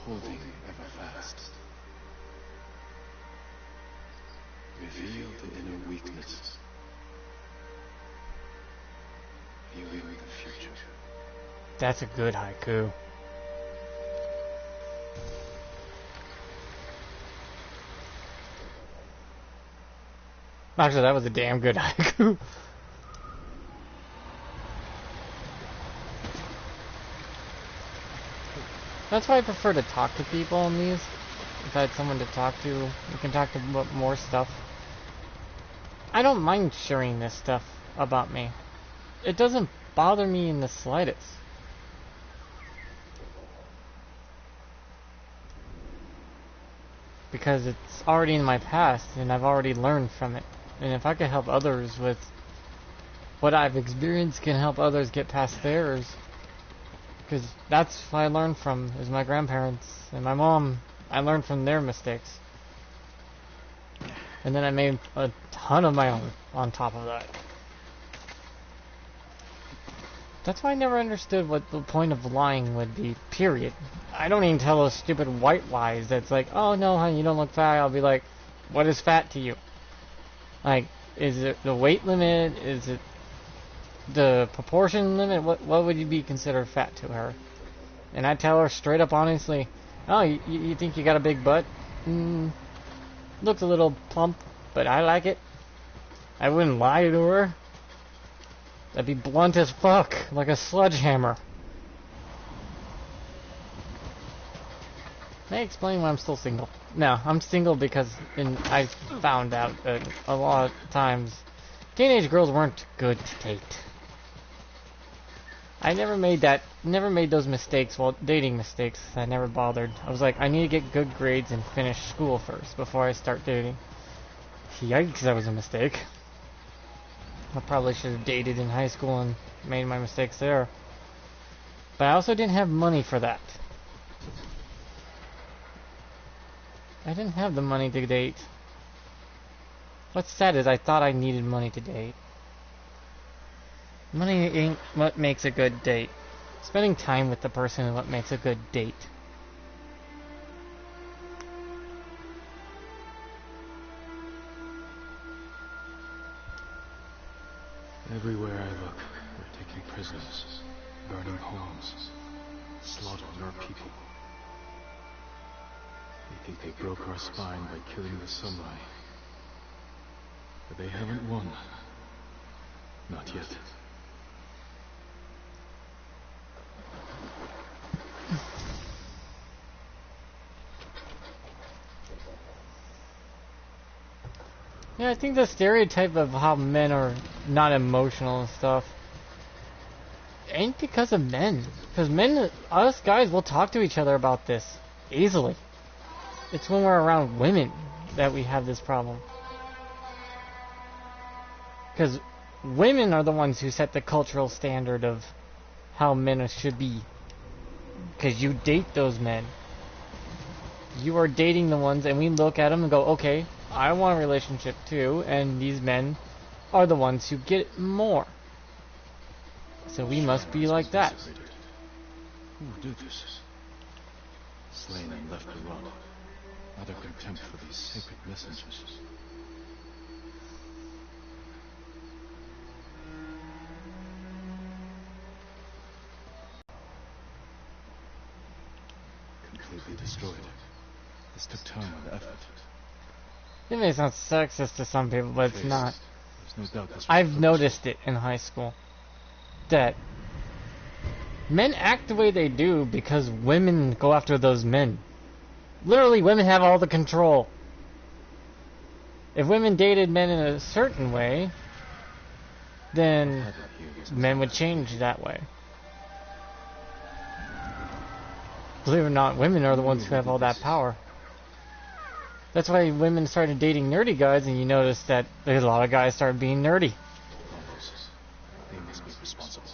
Holding ever fast. Reveal the inner weakness. Viewing the future. That's a good haiku. Actually, that was a damn good haiku. That's why I prefer to talk to people in these. If I had someone to talk to, we can talk about more stuff. I don't mind sharing this stuff about me. It doesn't bother me in the slightest. Because it's already in my past, and I've already learned from it. And if I could help others with what I've experienced, can help others get past theirs. Because that's what I learned from, is my grandparents and my mom. I learned from their mistakes. And then I made a ton of my own on top of that. That's why I never understood what the point of lying would be, period. I don't even tell those stupid white lies that's like, oh no, honey, you don't look fat. I'll be like, what is fat to you? Like, is it the weight limit? Is it the proportion limit? What would you be considered fat to her? And I tell her straight up honestly, oh, you think you got a big butt? Looks a little plump, but I like it. I wouldn't lie to her. That'd be blunt as fuck, like a sledgehammer. May I explain why I'm still single? No, I'm single because I found out that a lot of times teenage girls weren't good to date. I never made those mistakes, well, dating mistakes. I never bothered. I was like, I need to get good grades and finish school first before I start dating. Yikes, that was a mistake. I probably should have dated in high school and made my mistakes there. But I also didn't have money for that. I didn't have the money to date. What's sad is I thought I needed money to date. Money ain't what makes a good date. Spending time with the person is what makes a good date. Everywhere I look, we're taking prisoners, burning homes, slaughtering our people. They think they broke our spine by killing the samurai. But they haven't won. Not yet. Yeah, I think the stereotype of how men are not emotional and stuff ain't because of men. Because men, us guys, will talk to each other about this easily. It's when we're around women that we have this problem. Because women are the ones who set the cultural standard of how men should be. Because you date those men. You are dating the ones, and we look at them and go, okay, I want a relationship too, and these men are the ones who get more. So we must be like that. Who would do this? Slain and left to rot. Out of contempt for these sacred messengers. Completely destroyed. This took time and effort. It may sound sexist to some people, but it's not. There's no doubt this I've noticed it in high school. That men act the way they do because women go after those men. Literally, women have all the control. If women dated men in a certain way, then men would change that way. Believe it or not, women are the ones who have all that power. That's why women started dating nerdy guys, and you notice that there's a lot of guys started being nerdy. They must be responsible.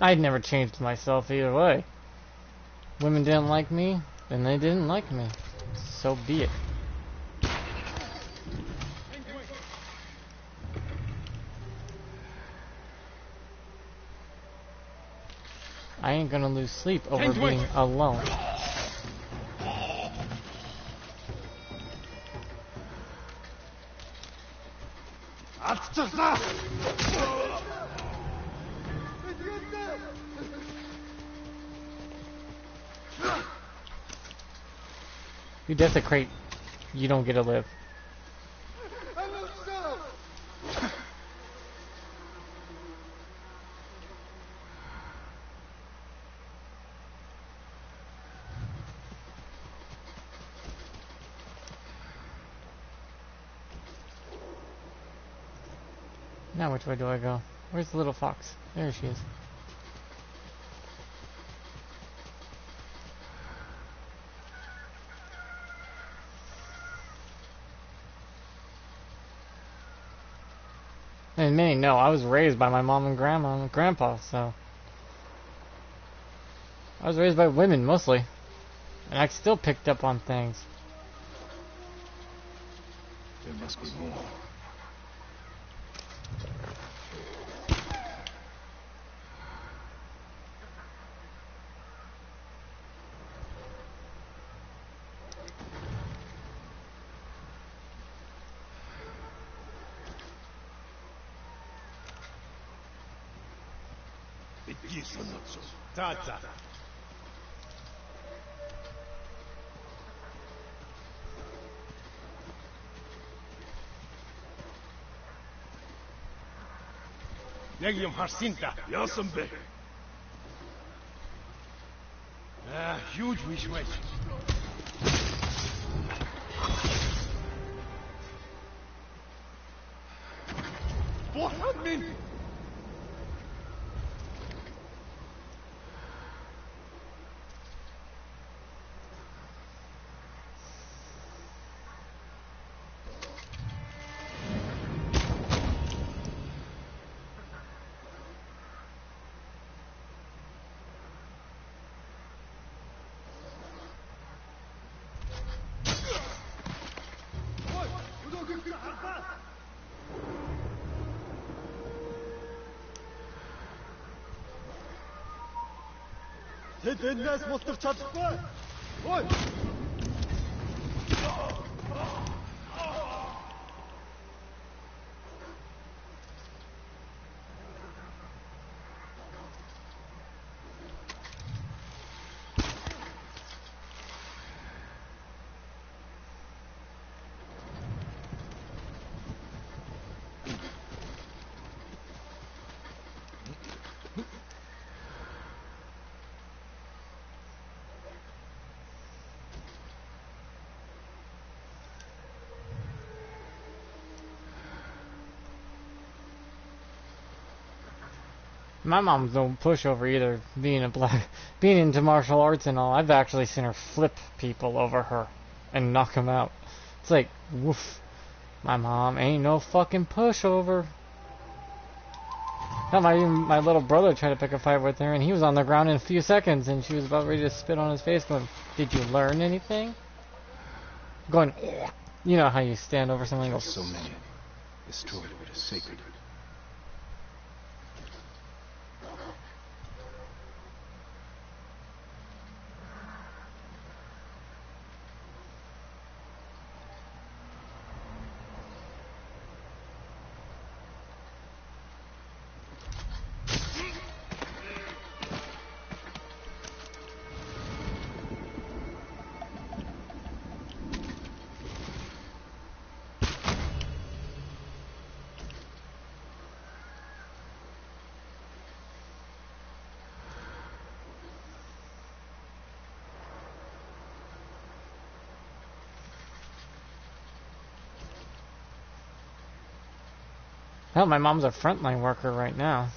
I'd never changed myself either way. Women didn't like me, then they didn't like me. So be it. I ain't gonna lose sleep over being alone. You desecrate, you don't get to live. Now which way do I go? Where's the little fox? There she is. And many know I was raised by my mom and grandma and grandpa, so I was raised by women mostly, and I still picked up on things. There must be more. Tata. Legium Harsinta. Yasambe. Huge wish. What happened? Тэд энэс мултарч чадахгүй. Ой. My mom's no pushover either, being into martial arts and all. I've actually seen her flip people over her and knock them out. It's like, woof. My mom ain't no fucking pushover. Hell, my little brother tried to pick a fight with her and he was on the ground in a few seconds and she was about ready to spit on his face going, "Did you learn anything?" Going, you know how you stand over something and go, So many. Destroyed what is sacred. hell, my mom's a frontline worker right now.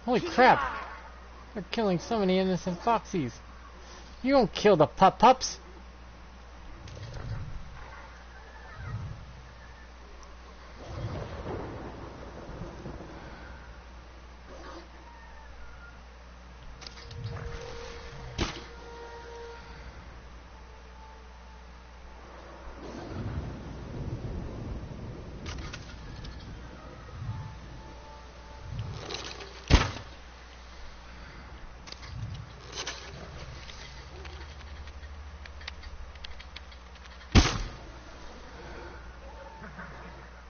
Holy crap! They're killing so many innocent foxies. You don't kill the pups.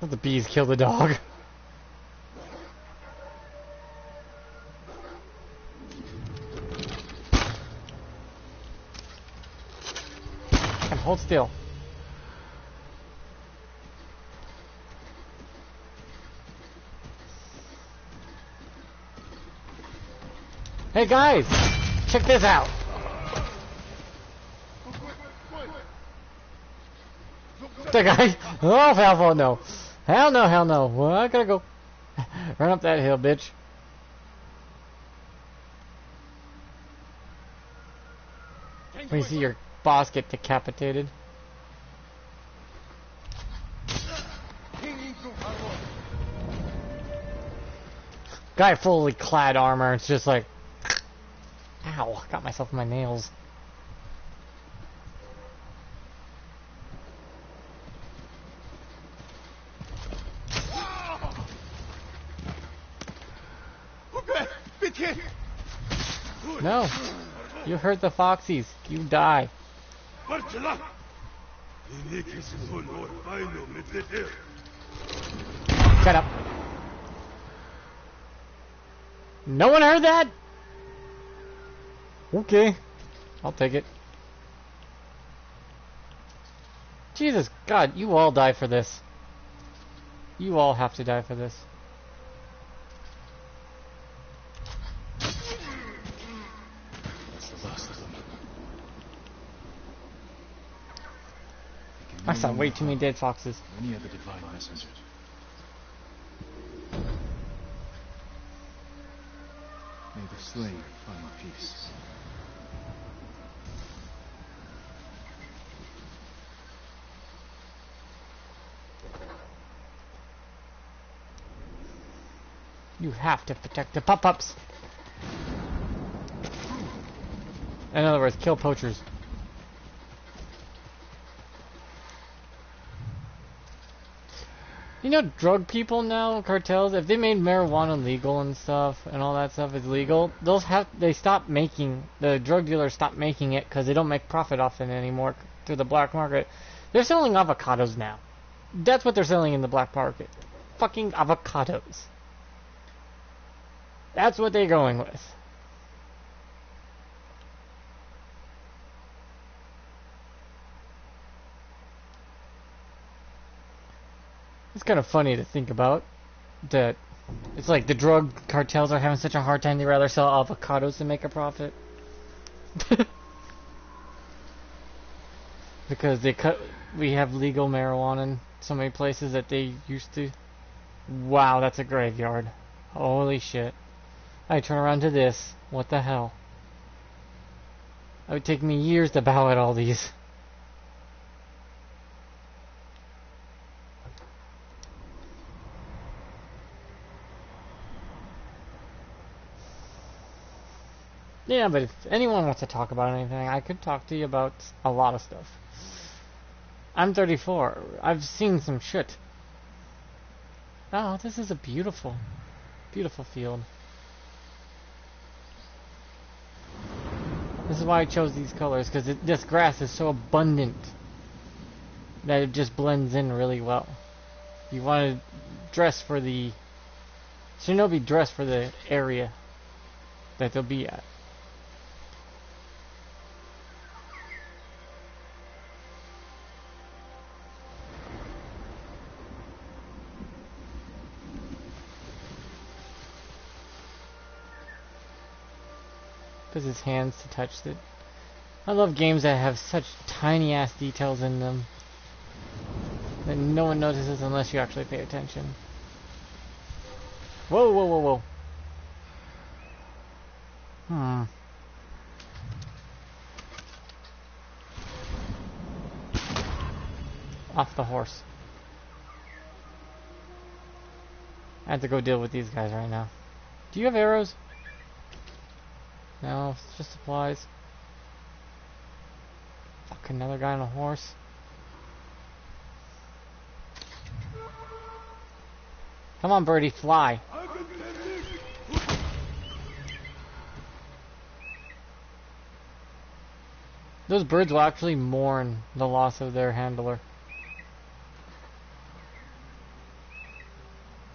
Let the bees kill the dog. And hold still. Hey guys! Check this out! The guy! Oh, hell no! Hell no, hell no! Well, I gotta go. Run up that hill, bitch. When you see your boss get decapitated. Guy fully clad armor, it's just like... Ow, got myself in my nails. No, you hurt the Foxies. You die. Shut up. No one heard that? Okay, I'll take it. Jesus God, you all die for this. You all have to die for this. I saw way too many dead foxes. Any other divine messengers? May the slain find peace. You have to protect the pop-ups. In other words, kill poachers. You know, drug people now, cartels, if they made marijuana legal and stuff, and all that stuff is legal, they stop making, the drug dealers stop making it because they don't make profit off it anymore through the black market. They're selling avocados now. That's what they're selling in the black market. Fucking avocados. That's what they're going with. It's kind of funny to think about that. It's like the drug cartels are having such a hard time, they rather sell avocados to make a profit. Because we have legal marijuana in so many places that they used to. Wow, that's a graveyard. Holy shit. I turn around to this. What the hell? It would take me years to bow at all these. Yeah, but if anyone wants to talk about anything, I could talk to you about a lot of stuff. I'm 34. I've seen some shit. Oh, this is a beautiful, beautiful field. This is why I chose these colors, because this grass is so abundant that it just blends in really well. You want to dress for the... Shinobi dress for the area that they'll be at. His hands to touch it. I love games that have such tiny ass details in them that no one notices unless you actually pay attention. Whoa, whoa, whoa, whoa. Off the horse. I have to go deal with these guys right now. Do you have arrows? No, it's just supplies. Fuck, another guy on a horse. Come on, birdie, fly. Those birds will actually mourn the loss of their handler.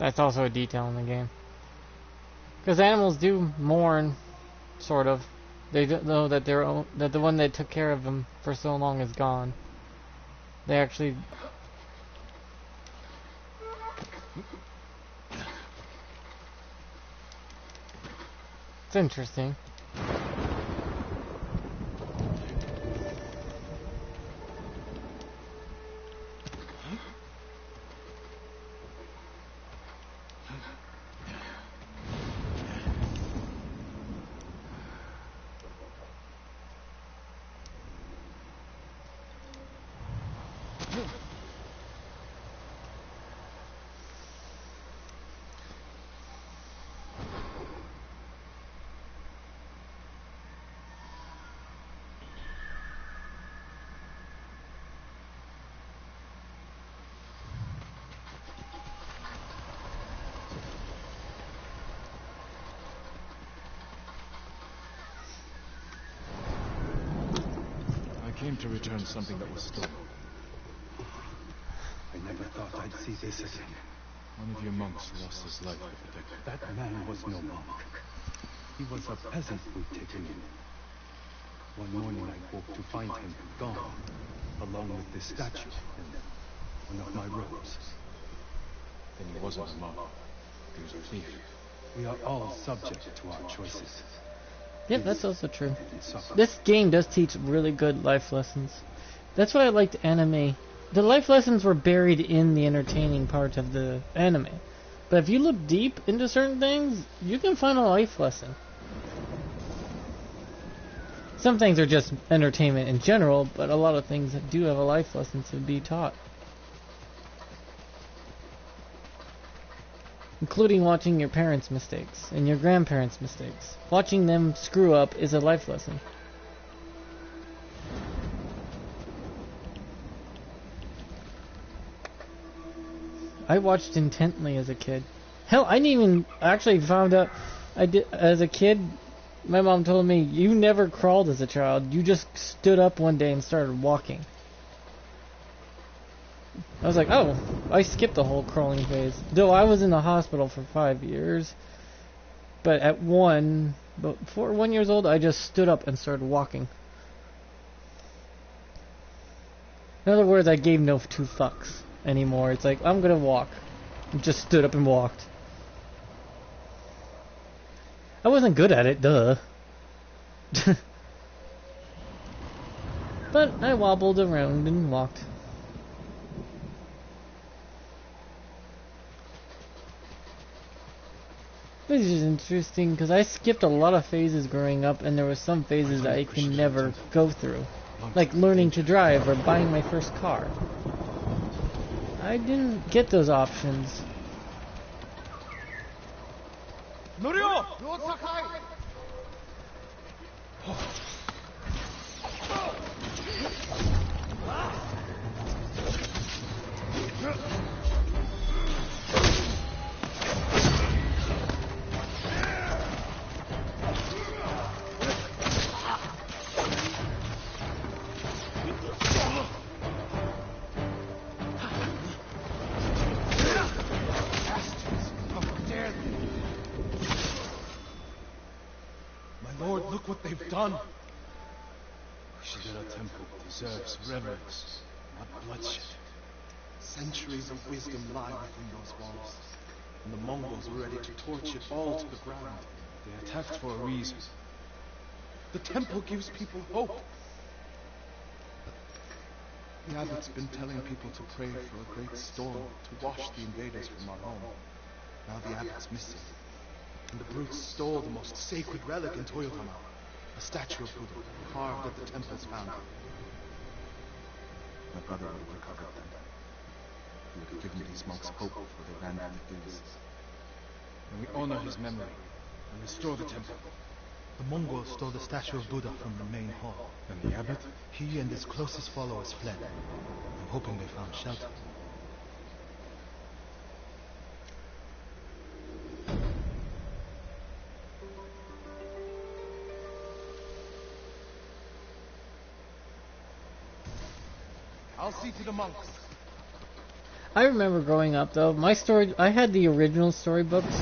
That's also a detail in the game. Because animals do mourn, sort of. They don't know that that the one that took care of them for so long is gone. They actually. It's interesting. I came to return something that was stolen. I never thought I'd see this again. One of your monks lost his life the other day. That man was no monk. He was a peasant we'd taken in. One morning I woke to find him gone, along with this statue and one of my robes. Then he wasn't a monk. He was a thief. We are all subject to our choices. Yep, that's also true. This game does teach really good life lessons. That's what I liked anime. The life lessons were buried in the entertaining part of the anime. But if you look deep into certain things, you can find a life lesson. Some things are just entertainment in general, but a lot of things that do have a life lesson to be taught. Including watching your parents' mistakes and your grandparents' mistakes. Watching them screw up is a life lesson. I watched intently as a kid. Hell, I didn't even actually found out I did as a kid. My mom told me you never crawled as a child. You just stood up one day and started walking. I was like, oh, I skipped the whole crawling phase. Though I was in the hospital for 5 years. But at before 1 year old, I just stood up and started walking. In other words, I gave no two fucks anymore. It's like, I'm gonna walk. I just stood up and walked. I wasn't good at it, duh. But I wobbled around and walked. This is interesting because I skipped a lot of phases growing up, and there were some phases that I can never go through. Like learning to drive or buying my first car. I didn't get those options. Look what they've done! Shidera Temple deserves reverence, not bloodshed. Centuries of wisdom lie within those walls, and the Mongols were ready to torch it all to the ground. They attacked for a reason. The temple gives people hope. The abbot's been telling people to pray for a great storm to wash the invaders from our home. Now the abbot's missing. And the brutes stole the most sacred relic in Toyotama, a statue of Buddha carved at the temple's founder. My brother would have recovered them. He would have given these monks hope before they ran from the dunes. And we honor his memory and restore the temple. The Mongols stole the statue of Buddha from the main hall. And the abbot? He and his closest followers fled. I'm hoping they found shelter. I'll see to the monks. I remember growing up though. I had the original storybooks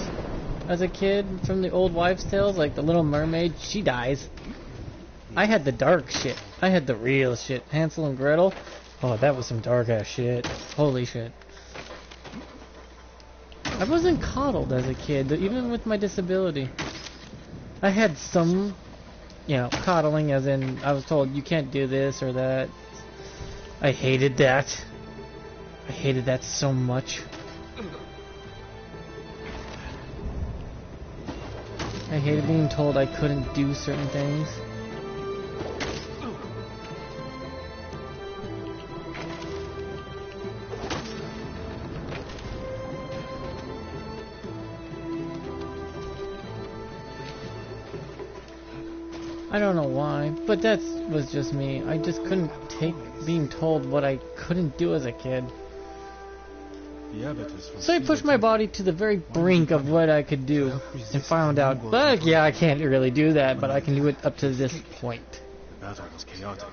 as a kid from the old wives' tales, like the Little Mermaid. She dies. I had the dark shit. I had the real shit. Hansel and Gretel. Oh, that was some dark ass shit. Holy shit. I wasn't coddled as a kid, even with my disability. I had some, coddling, as in I was told you can't do this or that. I hated that. I hated that so much. I hated being told I couldn't do certain things. I don't know why, but that was just me. I just couldn't take being told what I couldn't do as a kid. So I pushed my body to the very brink of what I could do, and found out, but yeah, I can't really do that, but I can do it up to this point. The battle was chaotic.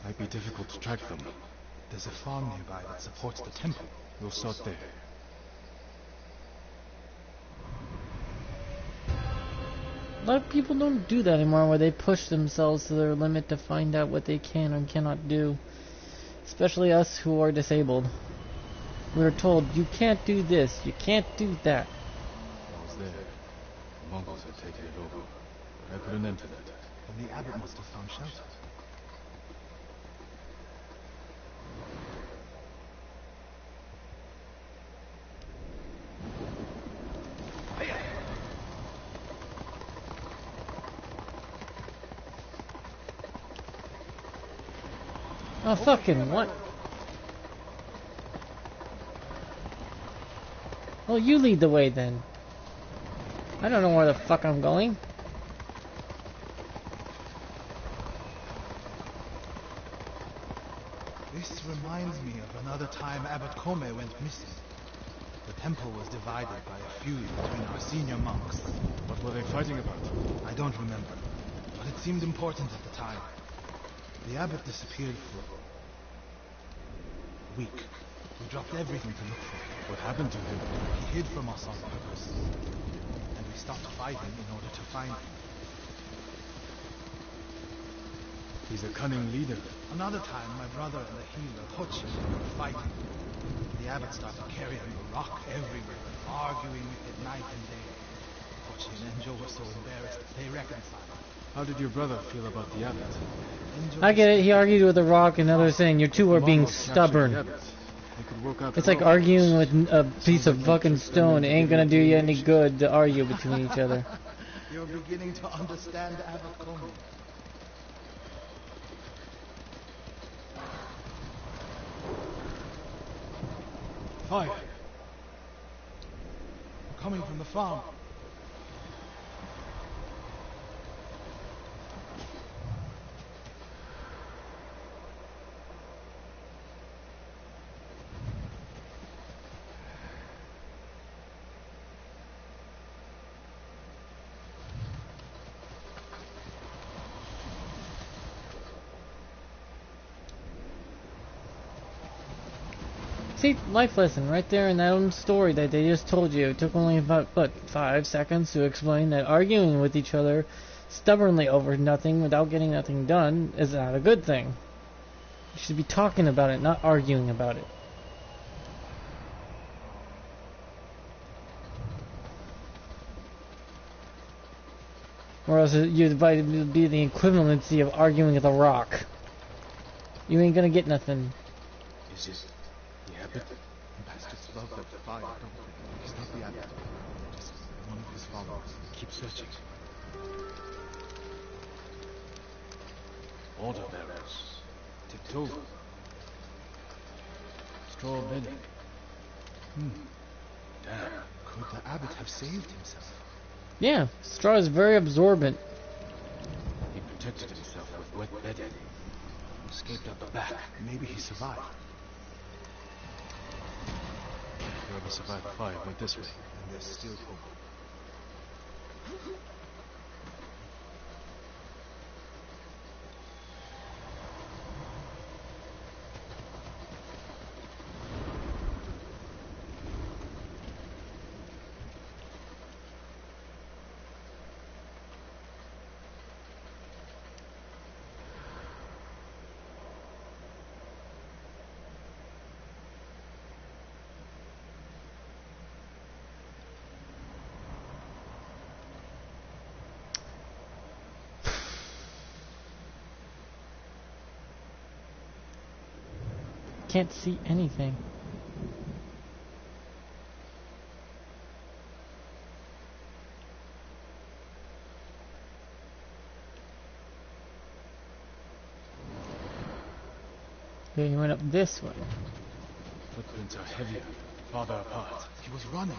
Might be difficult to track them. There's a farm nearby that supports the temple. We'll start there. A lot of people don't do that anymore, where they push themselves to their limit to find out what they can and cannot do. Especially us who are disabled. We were told, you can't do this, you can't do that. I was there. The Mongols had taken it over. But I put an end to that. And the abbot must have found shelter. Oh, fucking what? Well, you lead the way then. I don't know where the fuck I'm going. This reminds me of another time Abbot Kome went missing. The temple was divided by a feud between our senior monks. What were they fighting about? I don't remember, but it seemed important at the time. The abbot disappeared for a week. We dropped everything to look for him. What happened to him? He hid from us on purpose. And we stopped fighting in order to find him. He's a cunning leader. Another time, my brother and the healer, Hochi, were fighting. The abbot started carrying a rock everywhere, arguing with it night and day. Hochi and Enjo were so embarrassed, they reconciled. How did your brother feel about the abbot? I get it, he argued with a rock, and others saying you two are being stubborn. It's like arguing with a piece of fucking stone. It ain't gonna do you any good to argue between each other. You're beginning to understand Abbot Kome. Fire! Coming from the farm. See, life lesson right there in that own story that they just told you. It took only about, 5 seconds to explain that arguing with each other stubbornly over nothing without getting nothing done is not a good thing. You should be talking about it, not arguing about it. Or else you'd be the equivalency of arguing with a rock. You ain't gonna get nothing. Is it the abbot? Bastards love that fire, don't they? He's not the abbot. Just one of his followers. Keep searching. Order bearers. Tipped over. Straw bedding. Damn. Could the abbot have saved himself? Yeah, straw is very absorbent. He protected himself with wet bedding. Escaped out the back. Maybe he survived. Whoever survived the fire went this way. And there's still hope. can't see anything. Okay, he went up this way. Footprints are heavier, farther apart. He was running.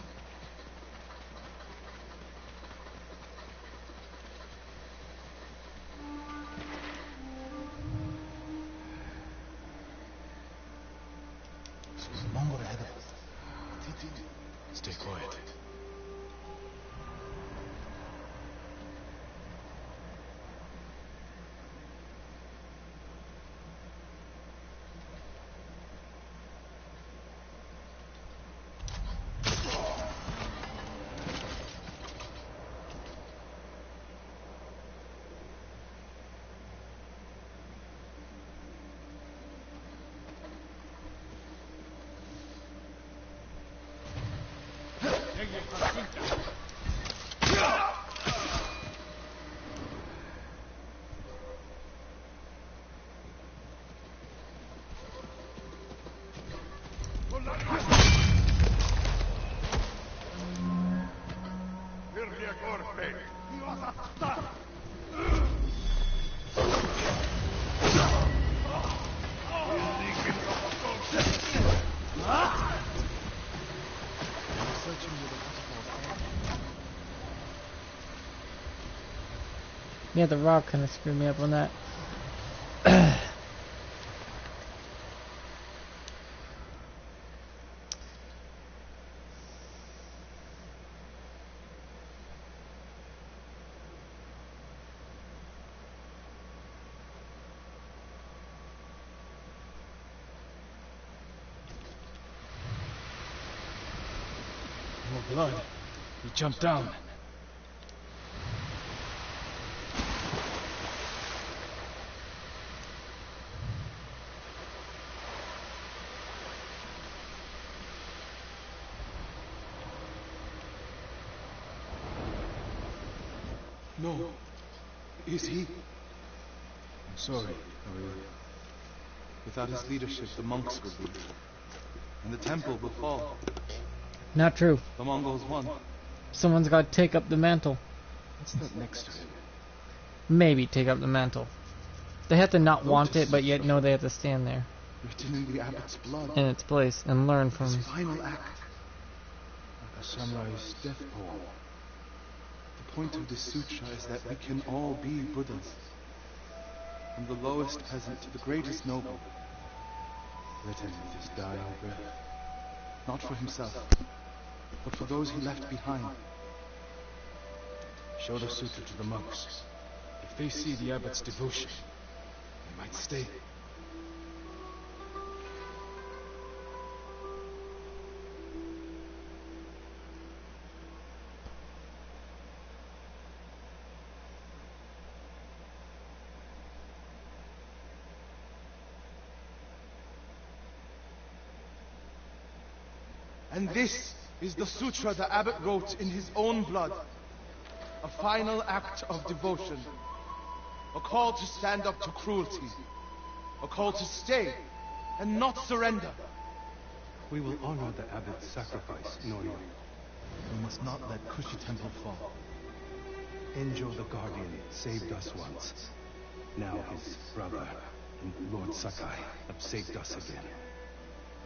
There's a Mongol ahead of us. Stay quiet. Yeah, the rock kind of screwed me up on that. More blood. He jumped down. No. Is he? I'm sorry. Without his leadership, the monks would leave. And the temple will fall. Not true. The Mongols won. Someone's got to take up the mantle. What's that next to him? Maybe take up the mantle. They have to not want it, but yet know they have to stand there Written in the abbot's blood. in its place and learn from. His final act. Like a samurai's death pole. The point of this sutra is that we can all be Buddhas. From the lowest peasant to the greatest noble. Written with his dying breath. Not for himself, but for those he left behind. Show the sutra to the monks. If they see the abbot's devotion, they might stay. And this is the sutra the abbot wrote in his own blood. A final act of devotion. A call to stand up to cruelty. A call to stay and not surrender. We will honor the abbot's sacrifice, Norio. We must not let Kushi Temple fall. Enjo the Guardian saved us once. Now his brother and Lord Sakai have saved us again.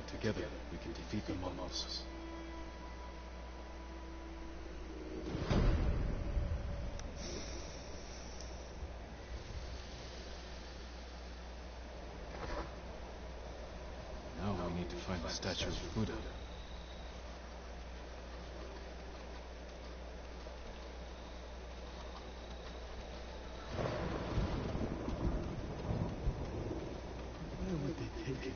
Together, we can defeat the Mongols. Now we need to find the statue of Buddha. Where would they take it?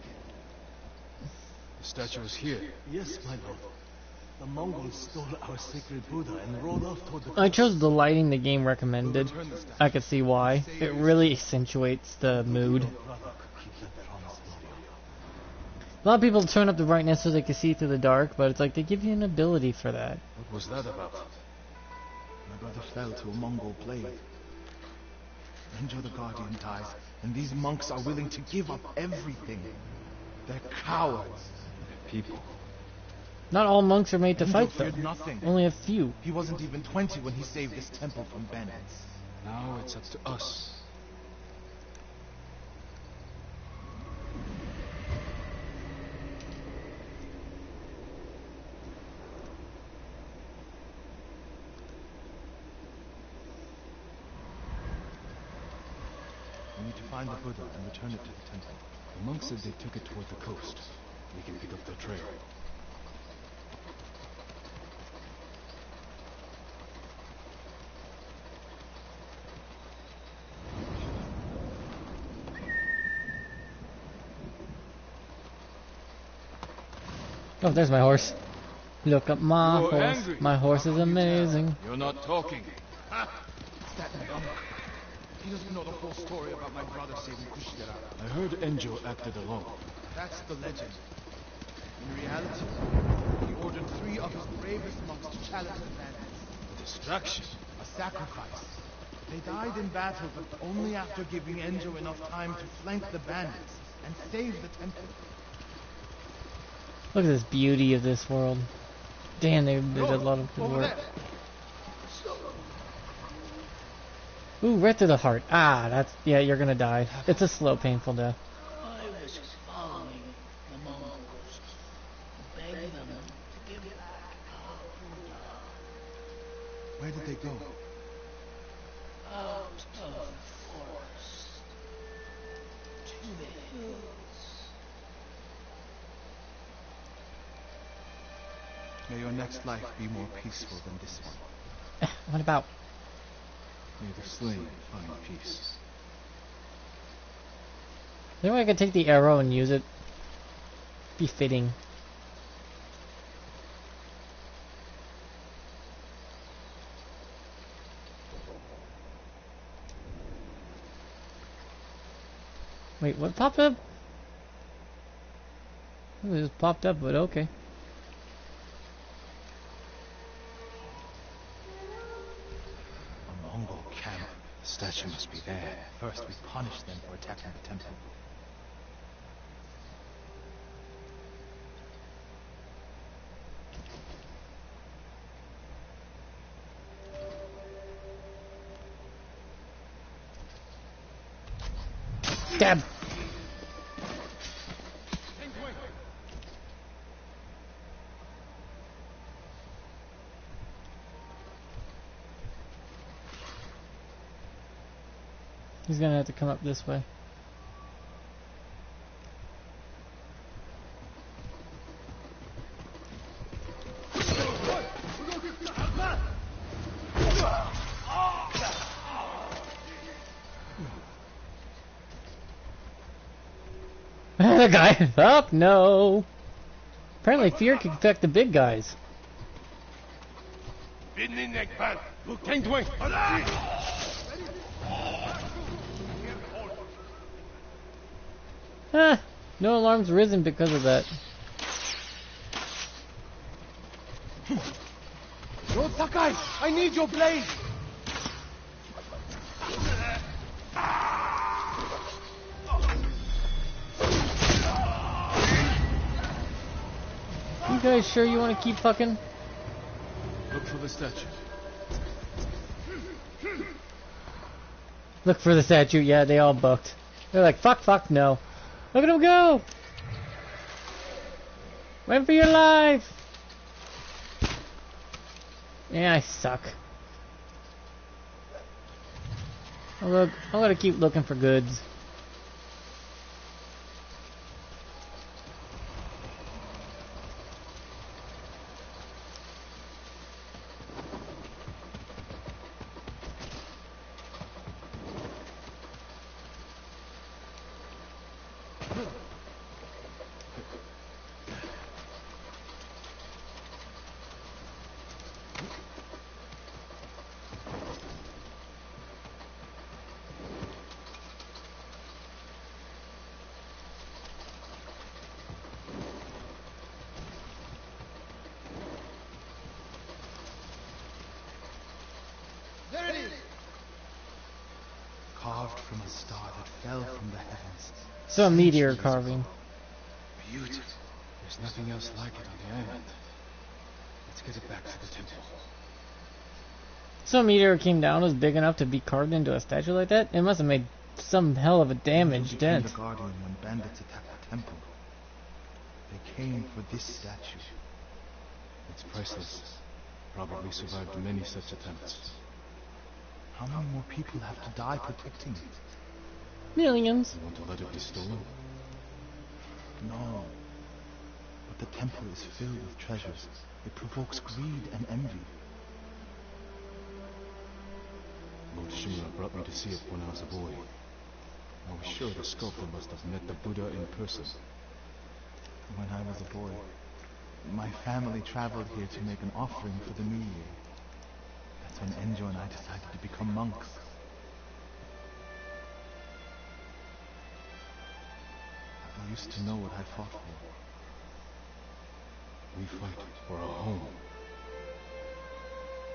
The statue is here. Yes, my lord. The Mongols stole our sacred Buddha and rode off toward the I chose the lighting the game recommended. I could see why. It really accentuates the mood. A lot of people turn up the brightness so they can see through the dark, but it's like they give you an ability for that. What was that about? My brother fell to a Mongol blade. Enjo the Guardian dies, and these monks are willing to give up everything. They're cowards. They're people. Not all monks are made to Enjo fight, though. feared nothing. Only a few. He wasn't even 20 when he saved this temple from bandits. Now it's up to us. We need to find the Buddha and return it to the temple. The monks said they took it toward the coast. We can pick up their trail. Oh, there's my horse. Look at my You're horse. angry. My horse is amazing. You're not talking. It's that monk. He doesn't know the whole story about my brother saving Kushigara. I heard Enjo acted alone. That's the legend. In reality, he ordered 3 of his bravest monks to challenge the bandits. A distraction. A sacrifice. They died in battle, but only after giving Enjo enough time to flank the bandits and save the temple. Look at this beauty of this world. Damn, they did a lot of good Over work. there. Ooh, right to the heart. Ah, that's... Yeah, you're gonna die. It's a slow, painful death. I was following the Mongols, begging them to give back our Buddha Where did they go? out of the forest to the hills. May your next life be more peaceful than this one. What about... May the slain find peace. Maybe I could take the arrow and use it. Be fitting. Wait, what popped up? It just popped up, but okay. A Mongol camp. The statue must be there. First we punish them for attacking the temple. Stab! He's gonna have to come up this way. The guy, fuck no. Apparently fear can affect the big guys. Ah, no alarms risen because of that. Lord Sakai, I need your blade! You guys sure you want to keep fucking? Look for the statue. Look for the statue. Yeah, they all booked. They're like, fuck, fuck, no. Look at him go! Run for your life! Yeah, I suck. Oh, look, I'm gonna keep looking for goods. There it is! Carved from a star that fell from the heavens. So a meteor Centuries carving. ago. beautiful. There's nothing else like it on the island. Let's get it back to the temple. So a meteor came down, was big enough to be carved into a statue like that? It must have made some hell of a damage dent. The Guardian when bandits attacked the temple. They came for this statue. It's priceless. Probably survived many such attempts. How many more people have to die protecting it? Millions. You want to let it be stolen? No. But the temple is filled with treasures. It provokes greed and envy. Lord Shimura brought me to see it when I was a boy. I was sure the sculptor must have met the Buddha in person. When I was a boy, my family traveled here to make an offering for the new year. That's when Enjo and I decided to become monks. I used to know what I fought for. We fight for a home.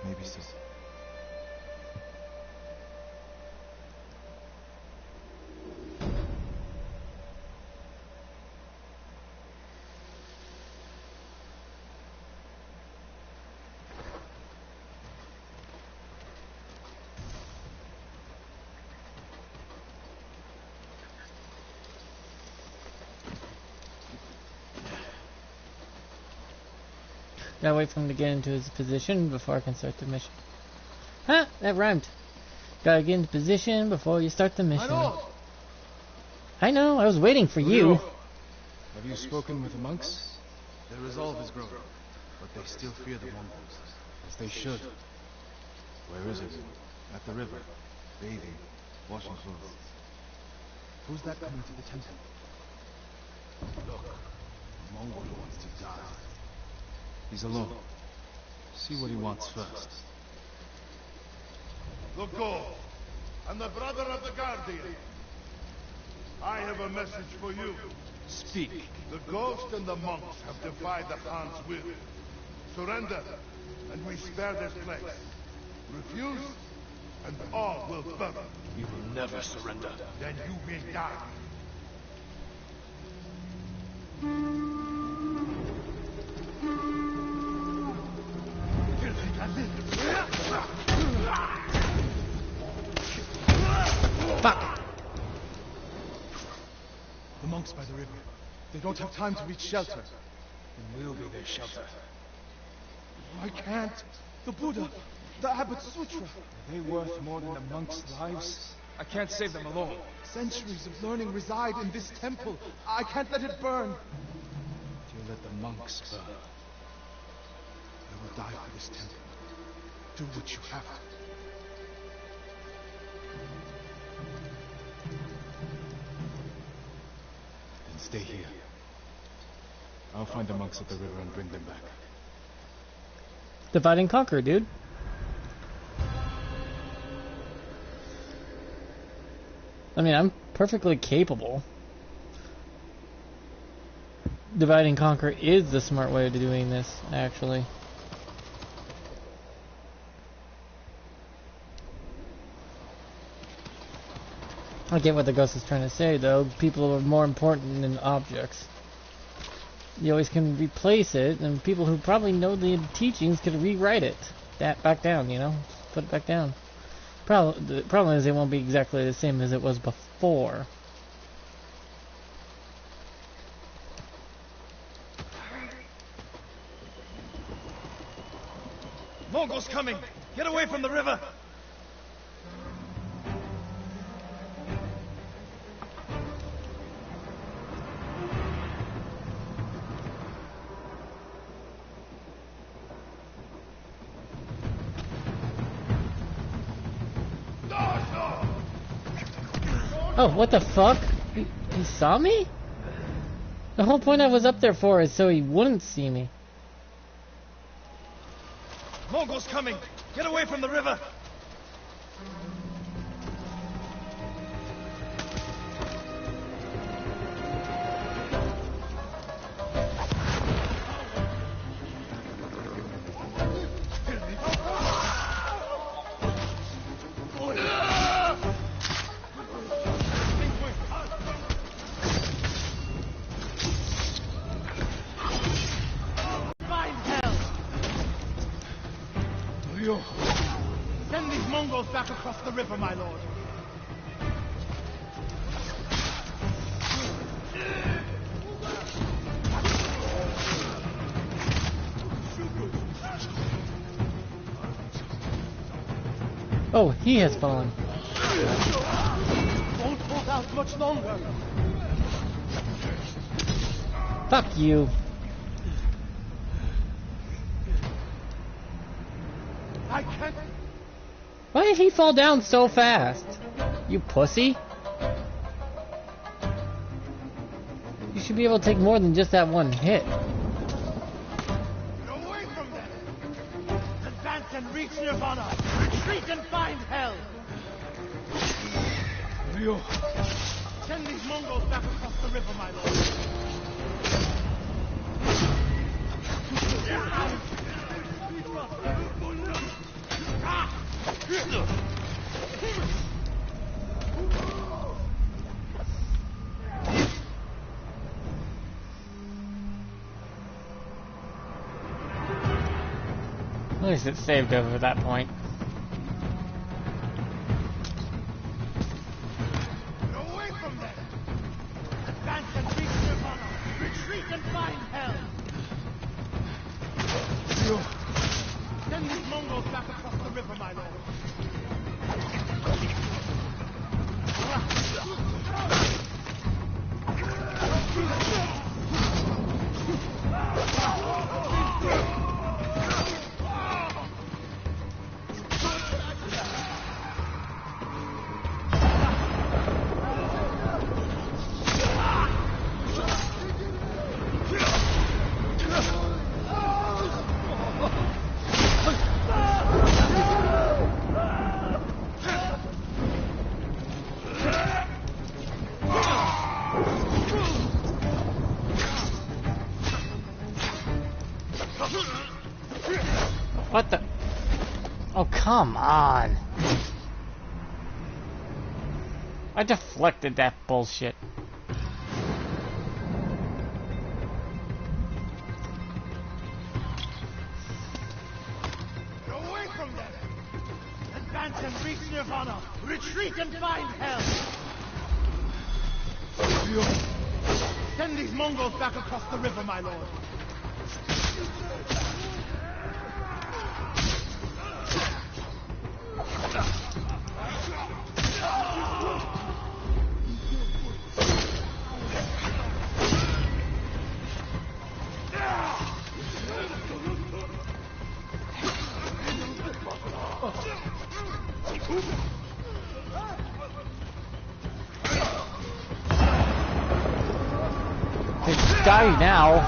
Maybe so. Gotta wait for him to get into his position before I can start the mission. Huh? That rhymed. Gotta get into position before you start the mission. I know, I was waiting for you. Have you spoken with the monks? Their resolve is growing, but they still fear the Mongols. As they should. Where is everyone? At the river. Bathing. Washing clothes. Who's that coming to the temple? Look. A Mongol who wants to die. He's alone. See what he wants first. Look, I'm the brother of the Guardian. I have a message for you. Speak. The ghost and the monks have defied the Khan's will. Surrender, and we spare this place. Refuse, and all will burn. We will never surrender. Then you will die. Fuck! The monks by the river. They don't have time to reach shelter. And we'll be their shelter. I can't. The Buddha, the Abbot's Sutra. Are they worth more than the monks' lives? I can't save them alone. Centuries of learning reside in this temple. I can't let it burn. You let the monks burn. I will die for this temple. Do what you have to. Then stay here. I'll find the monks at the river and bring them back. Divide and conquer, dude. I mean, I'm perfectly capable. Divide and conquer is the smart way of doing this, actually. I get what the ghost is trying to say, though. People are more important than objects. You always can replace it, and people who probably know the teachings could rewrite it. That back down, you know? Put it back down. The problem is it won't be exactly the same as it was before. Mongols coming! Get away from the river! Oh, what the fuck? He saw me? The whole point I was up there for is so he wouldn't see me. Mongols coming! Get away from the river! back across the river, my lord. Oh, he has fallen. Won't hold out much longer. Fuck you. I can't. Why did he fall down so fast? You pussy. You should be able to take more than just that one hit. Away from them! Advance and reach Nirvana! Retreat and find hell! Ryo, Send these Mongols back across the river, my lord. At least it saved over at that point. Away from them! Advance and reach Nirvana! Retreat and find hell! Ryo, Send these Mongols back across the river, my lord. What the? Oh, come on. I deflected that bullshit. Away from them! Advance and reach Nirvana! Retreat and find hell! Ryo, Send these Mongols back across the river, my lord. They die now.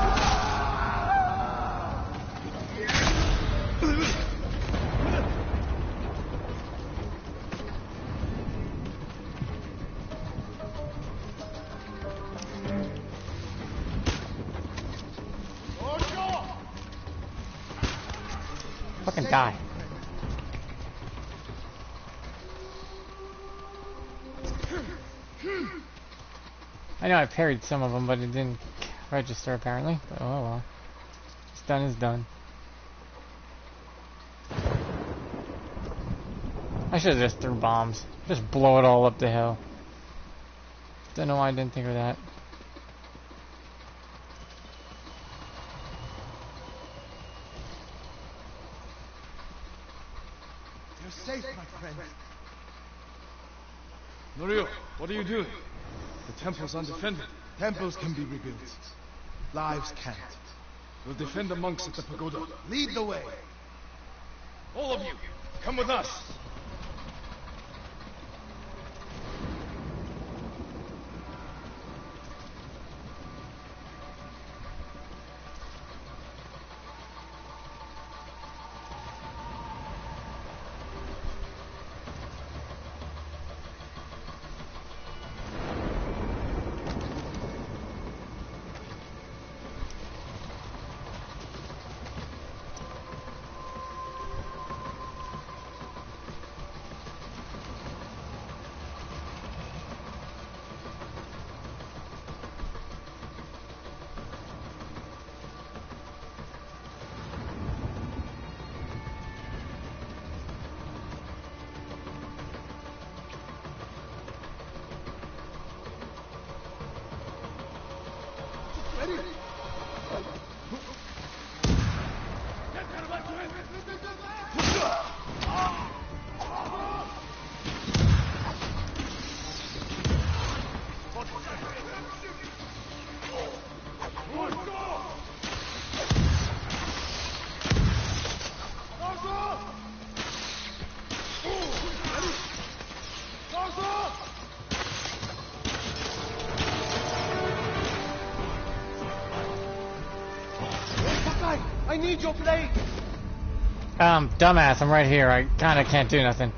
Fucking die. I know I parried some of them, but it didn't register apparently. But oh well. What's done is done. I should have just threw bombs. Just blow it all up the hill. Don't know why I didn't think of that. You're safe, my friend. Norio, what are you doing? The temple's undefended. Temples can be rebuilt. Lives can't. We'll defend the monks at the pagoda. Lead the way. All of you, come with us. need your blade! Dumbass, I'm right here. I kinda can't do nothing.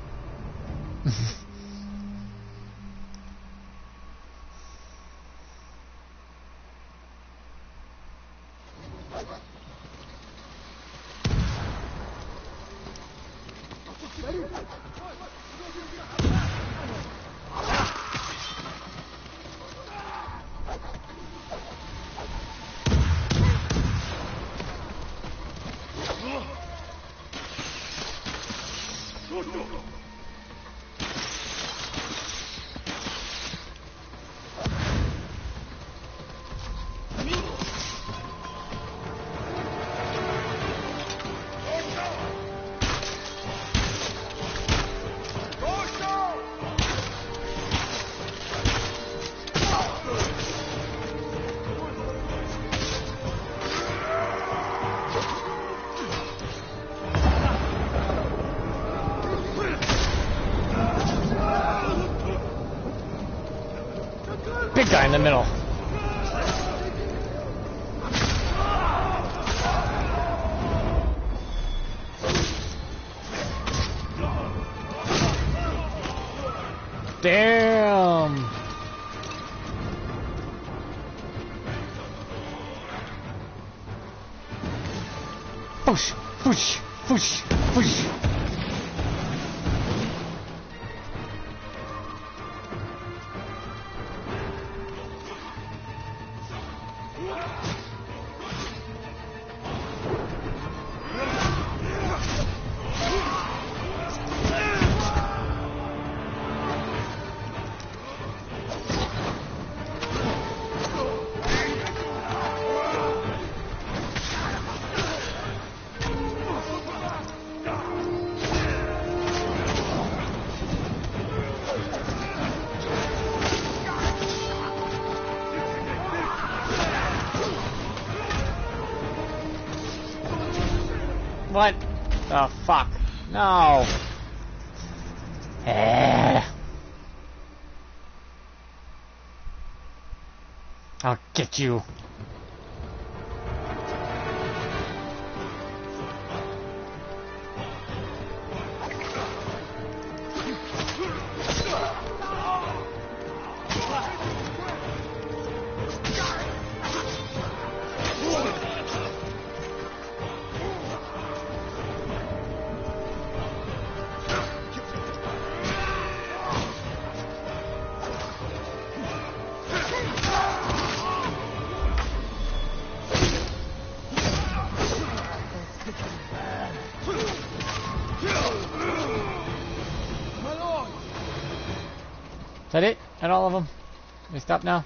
Big guy in the middle. Damn. Push, push, push, push. What the fuck? No. I'll get you. Is that it? At all of them? Can we stop now?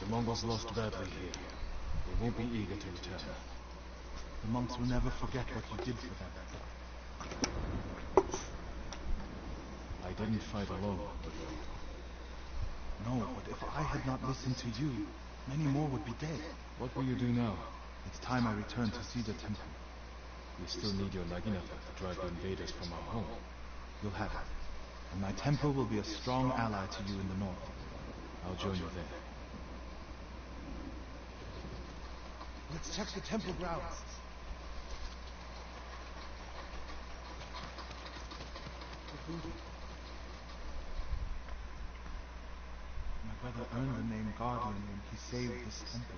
The Mongols lost badly here. They won't be eager to return. The monks will never forget what you did for them. I didn't fight alone. No, but if I had not listened to you, many more would be dead. What will you do now? It's time I return to see the temple. We still need your Naginata to drive the invaders from our home. You'll have it. And my temple will be a strong ally to you in the north. I'll join you there. Let's check the temple grounds. My brother earned the name Guardian when he saved this temple.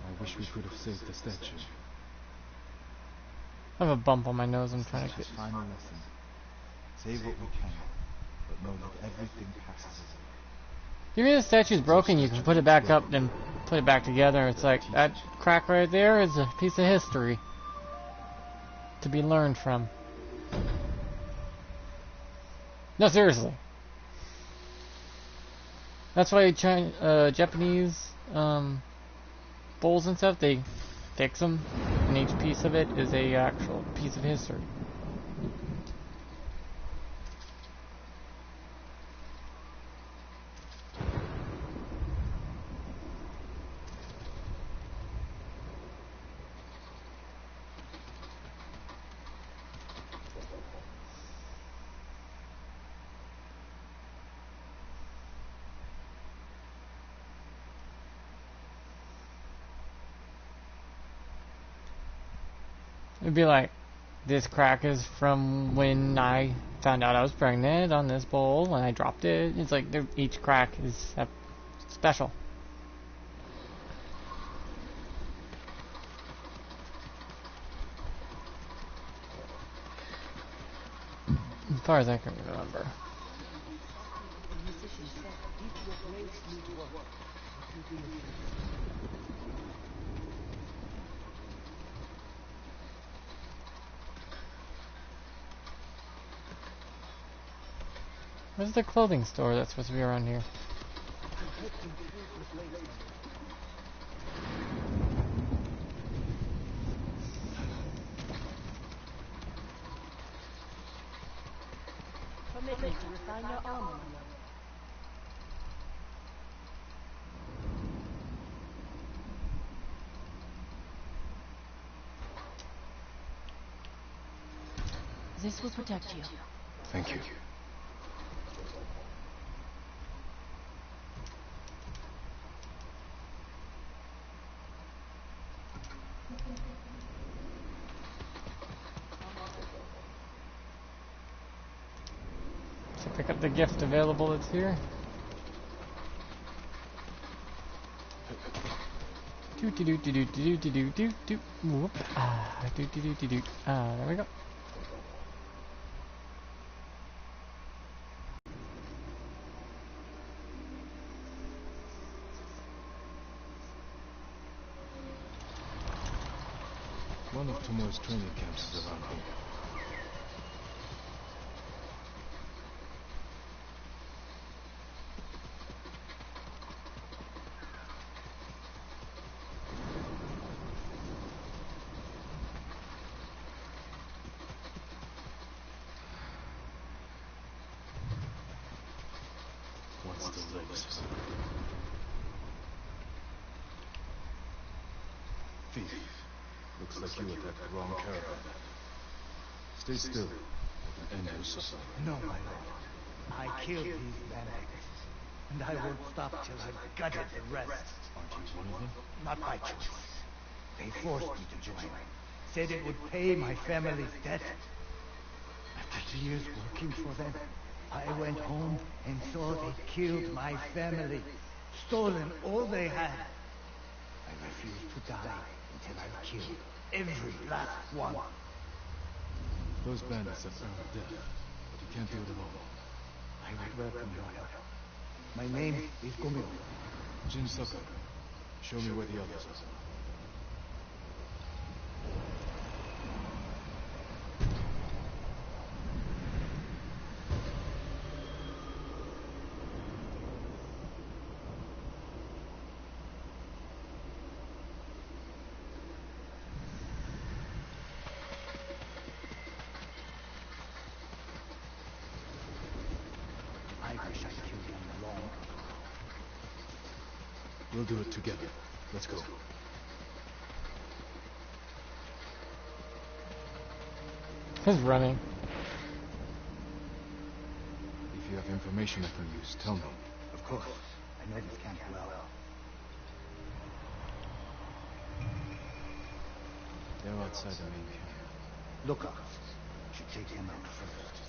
I wish we could have saved the statue. I have a bump on my nose. I'm trying to Such get. a final lesson. Save what we can, but know that everything passes. Even if the statue's broken, you can put it back up and put it back together. It's like, that crack right there is a piece of history to be learned from. No, seriously. That's why Japanese bowls and stuff, they fix them, and each piece of it is a actual piece of history. It'd be like, this crack is from when I found out I was pregnant on this bowl and I dropped it. It's like each crack is special. As far as I can remember. Where's the clothing store that's supposed to be around here? Permit me to refine your armor. This will protect you. Thank you. So pick up the gift available that's here. Do do do do do do do do do do. Whoop. Do do do do do. There we go. One of Tomoe's training camps is around here. What's the latest? Thief. Looks like you attacked the wrong caravan. Stay still and end your suffering. No, my lord. I killed these bandits, and I won't stop till I've gutted the rest. Aren't you one of them? Not by choice. They forced me to join. Said it would pay my family's debt. After years working for them, I went home and saw they killed my family, stolen all they had. I refused to die until I killed every last one. Those bandits have earned death, but you can't do it alone. I would welcome your help. My name is Gomyo. Jin Sakai, show me where the others are. I wish I killed him long ago. We'll do it together. Let's go. He's running. If you have information I can use, tell me. Of course. I know this camp well. They're outside the main camp. Lookouts should take them out first.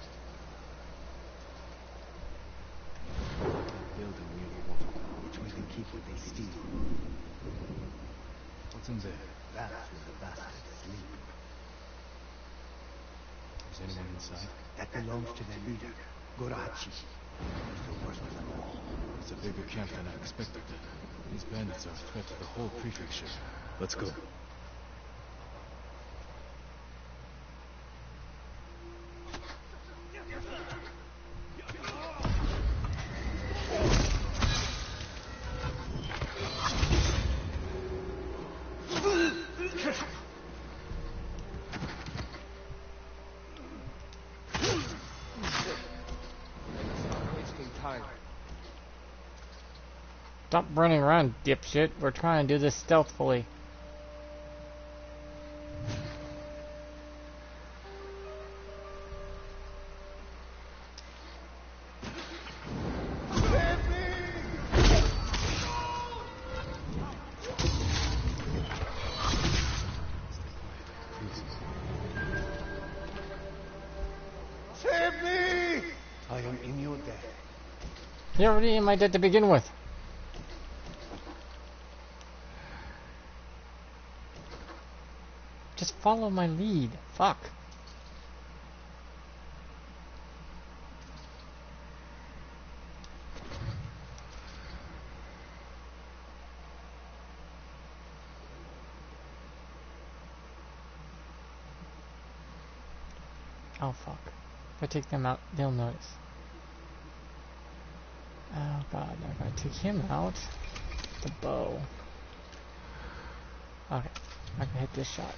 Building near the water. Which way they keep what they steal. What's in there? That's where the bastards sleep. Is anyone inside? That belongs to their leader, Gorachi. He's the worst of them all. It's a bigger camp than I expected. These bandits are a threat to the whole prefecture. Let's go. Stop running around, dipshit. We're trying to do this stealthily. You're already in my debt to begin with. Just follow my lead. Fuck. Oh fuck. If I take them out, they'll notice. Oh god, if I take him out, the bow. Okay, I can hit this shot.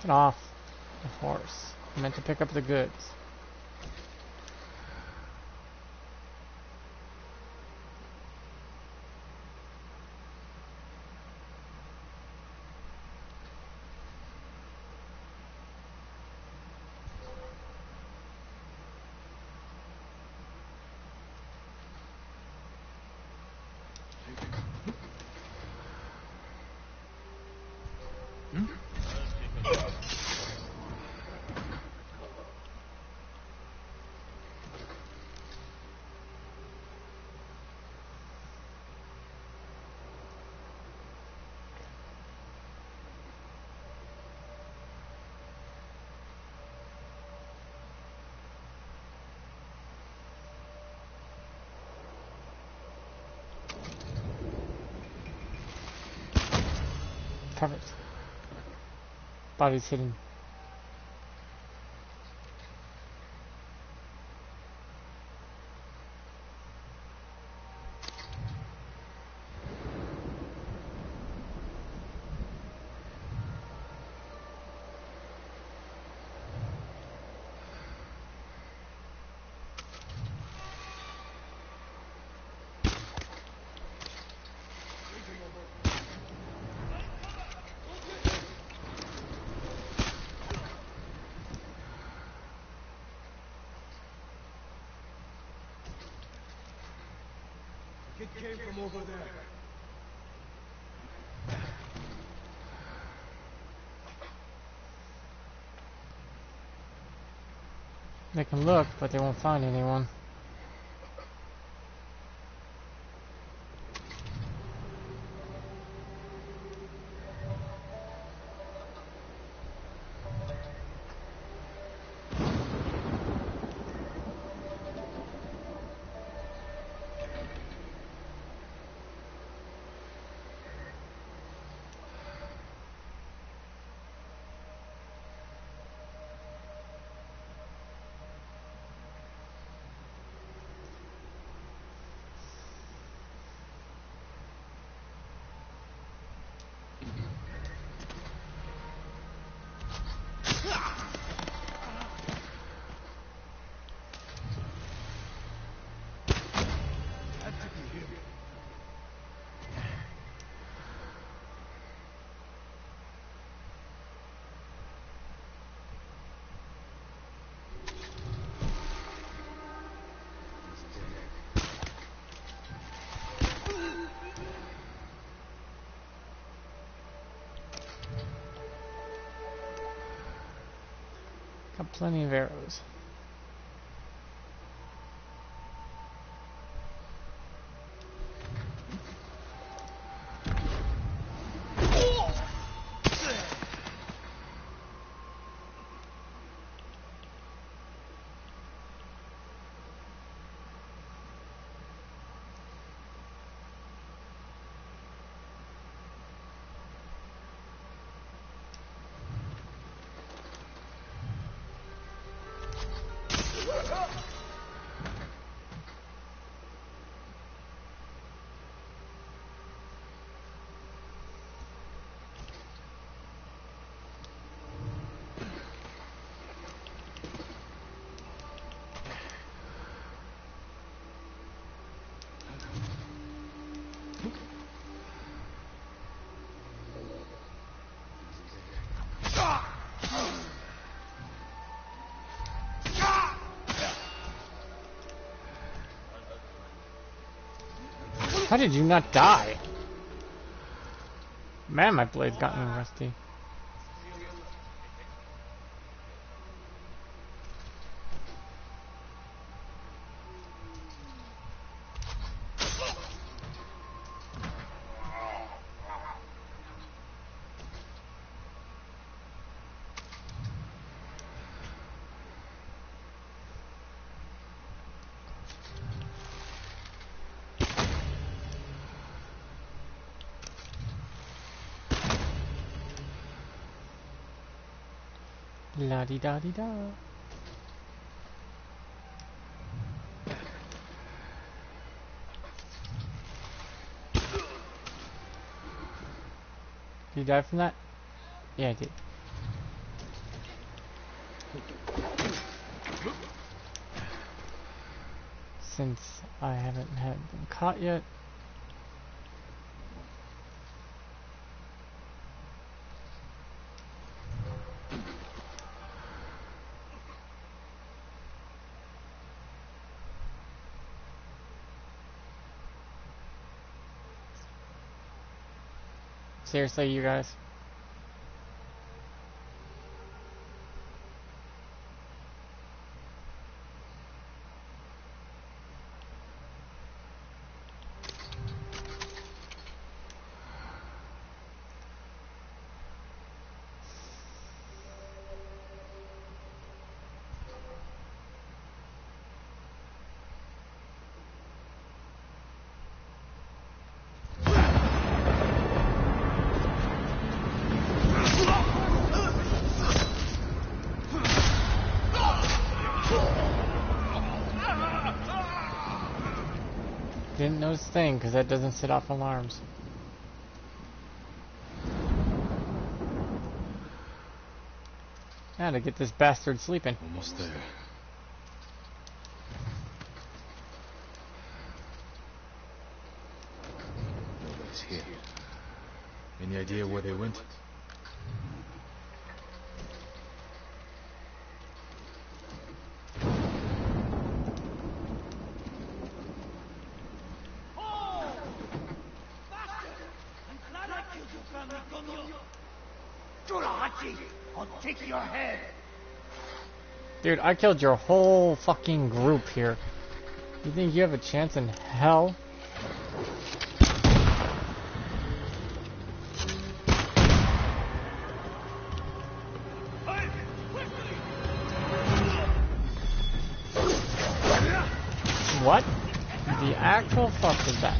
Get off the horse. I meant to pick up the goods. Perfect. Body's hidden. It came from over there. They can look, but they won't find anyone. Got plenty of arrows. How did you not die? Man, my blade's gotten rusty. La di da di da. Did you die from that? Yeah, I did. Since I haven't been caught yet. Seriously, you guys. Didn't notice a thing because that doesn't set off alarms. Now to get this bastard sleeping. Almost there. Nobody's here. Any idea where they went? I'll take your head. Dude, I killed your whole fucking group here. You think you have a chance in hell? What the actual fuck is that?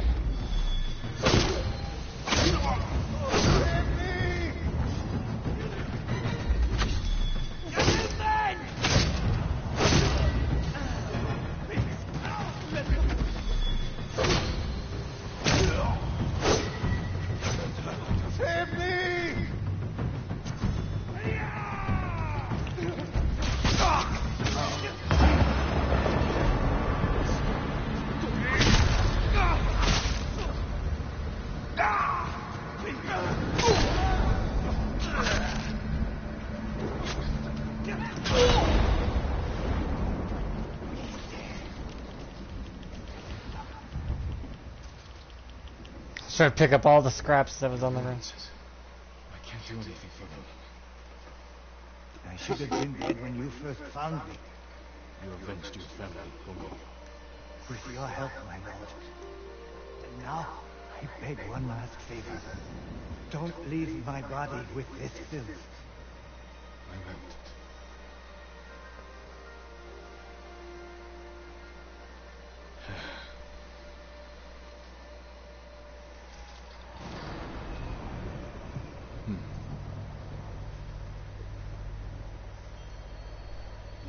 Try to pick up all the scraps that was on the ground. I can't do anything for them. I should have been dead when you first found me. You avenged your family, Gogo. With your help, my lord. And now, I beg one last favor. Don't leave my body with this filth. I won't.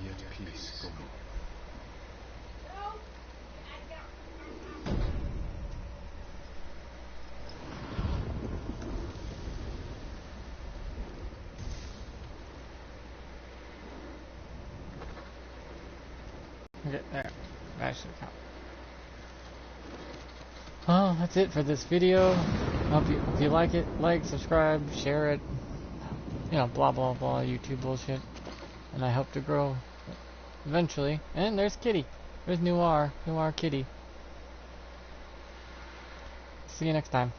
Be at peace, Gogo. Okay, there. That should count. Oh, that's it for this video. If you like it, like, subscribe, share it. You know, blah blah blah, YouTube bullshit. And I hope to grow eventually. And there's Kitty. There's Noir Kitty. See you next time.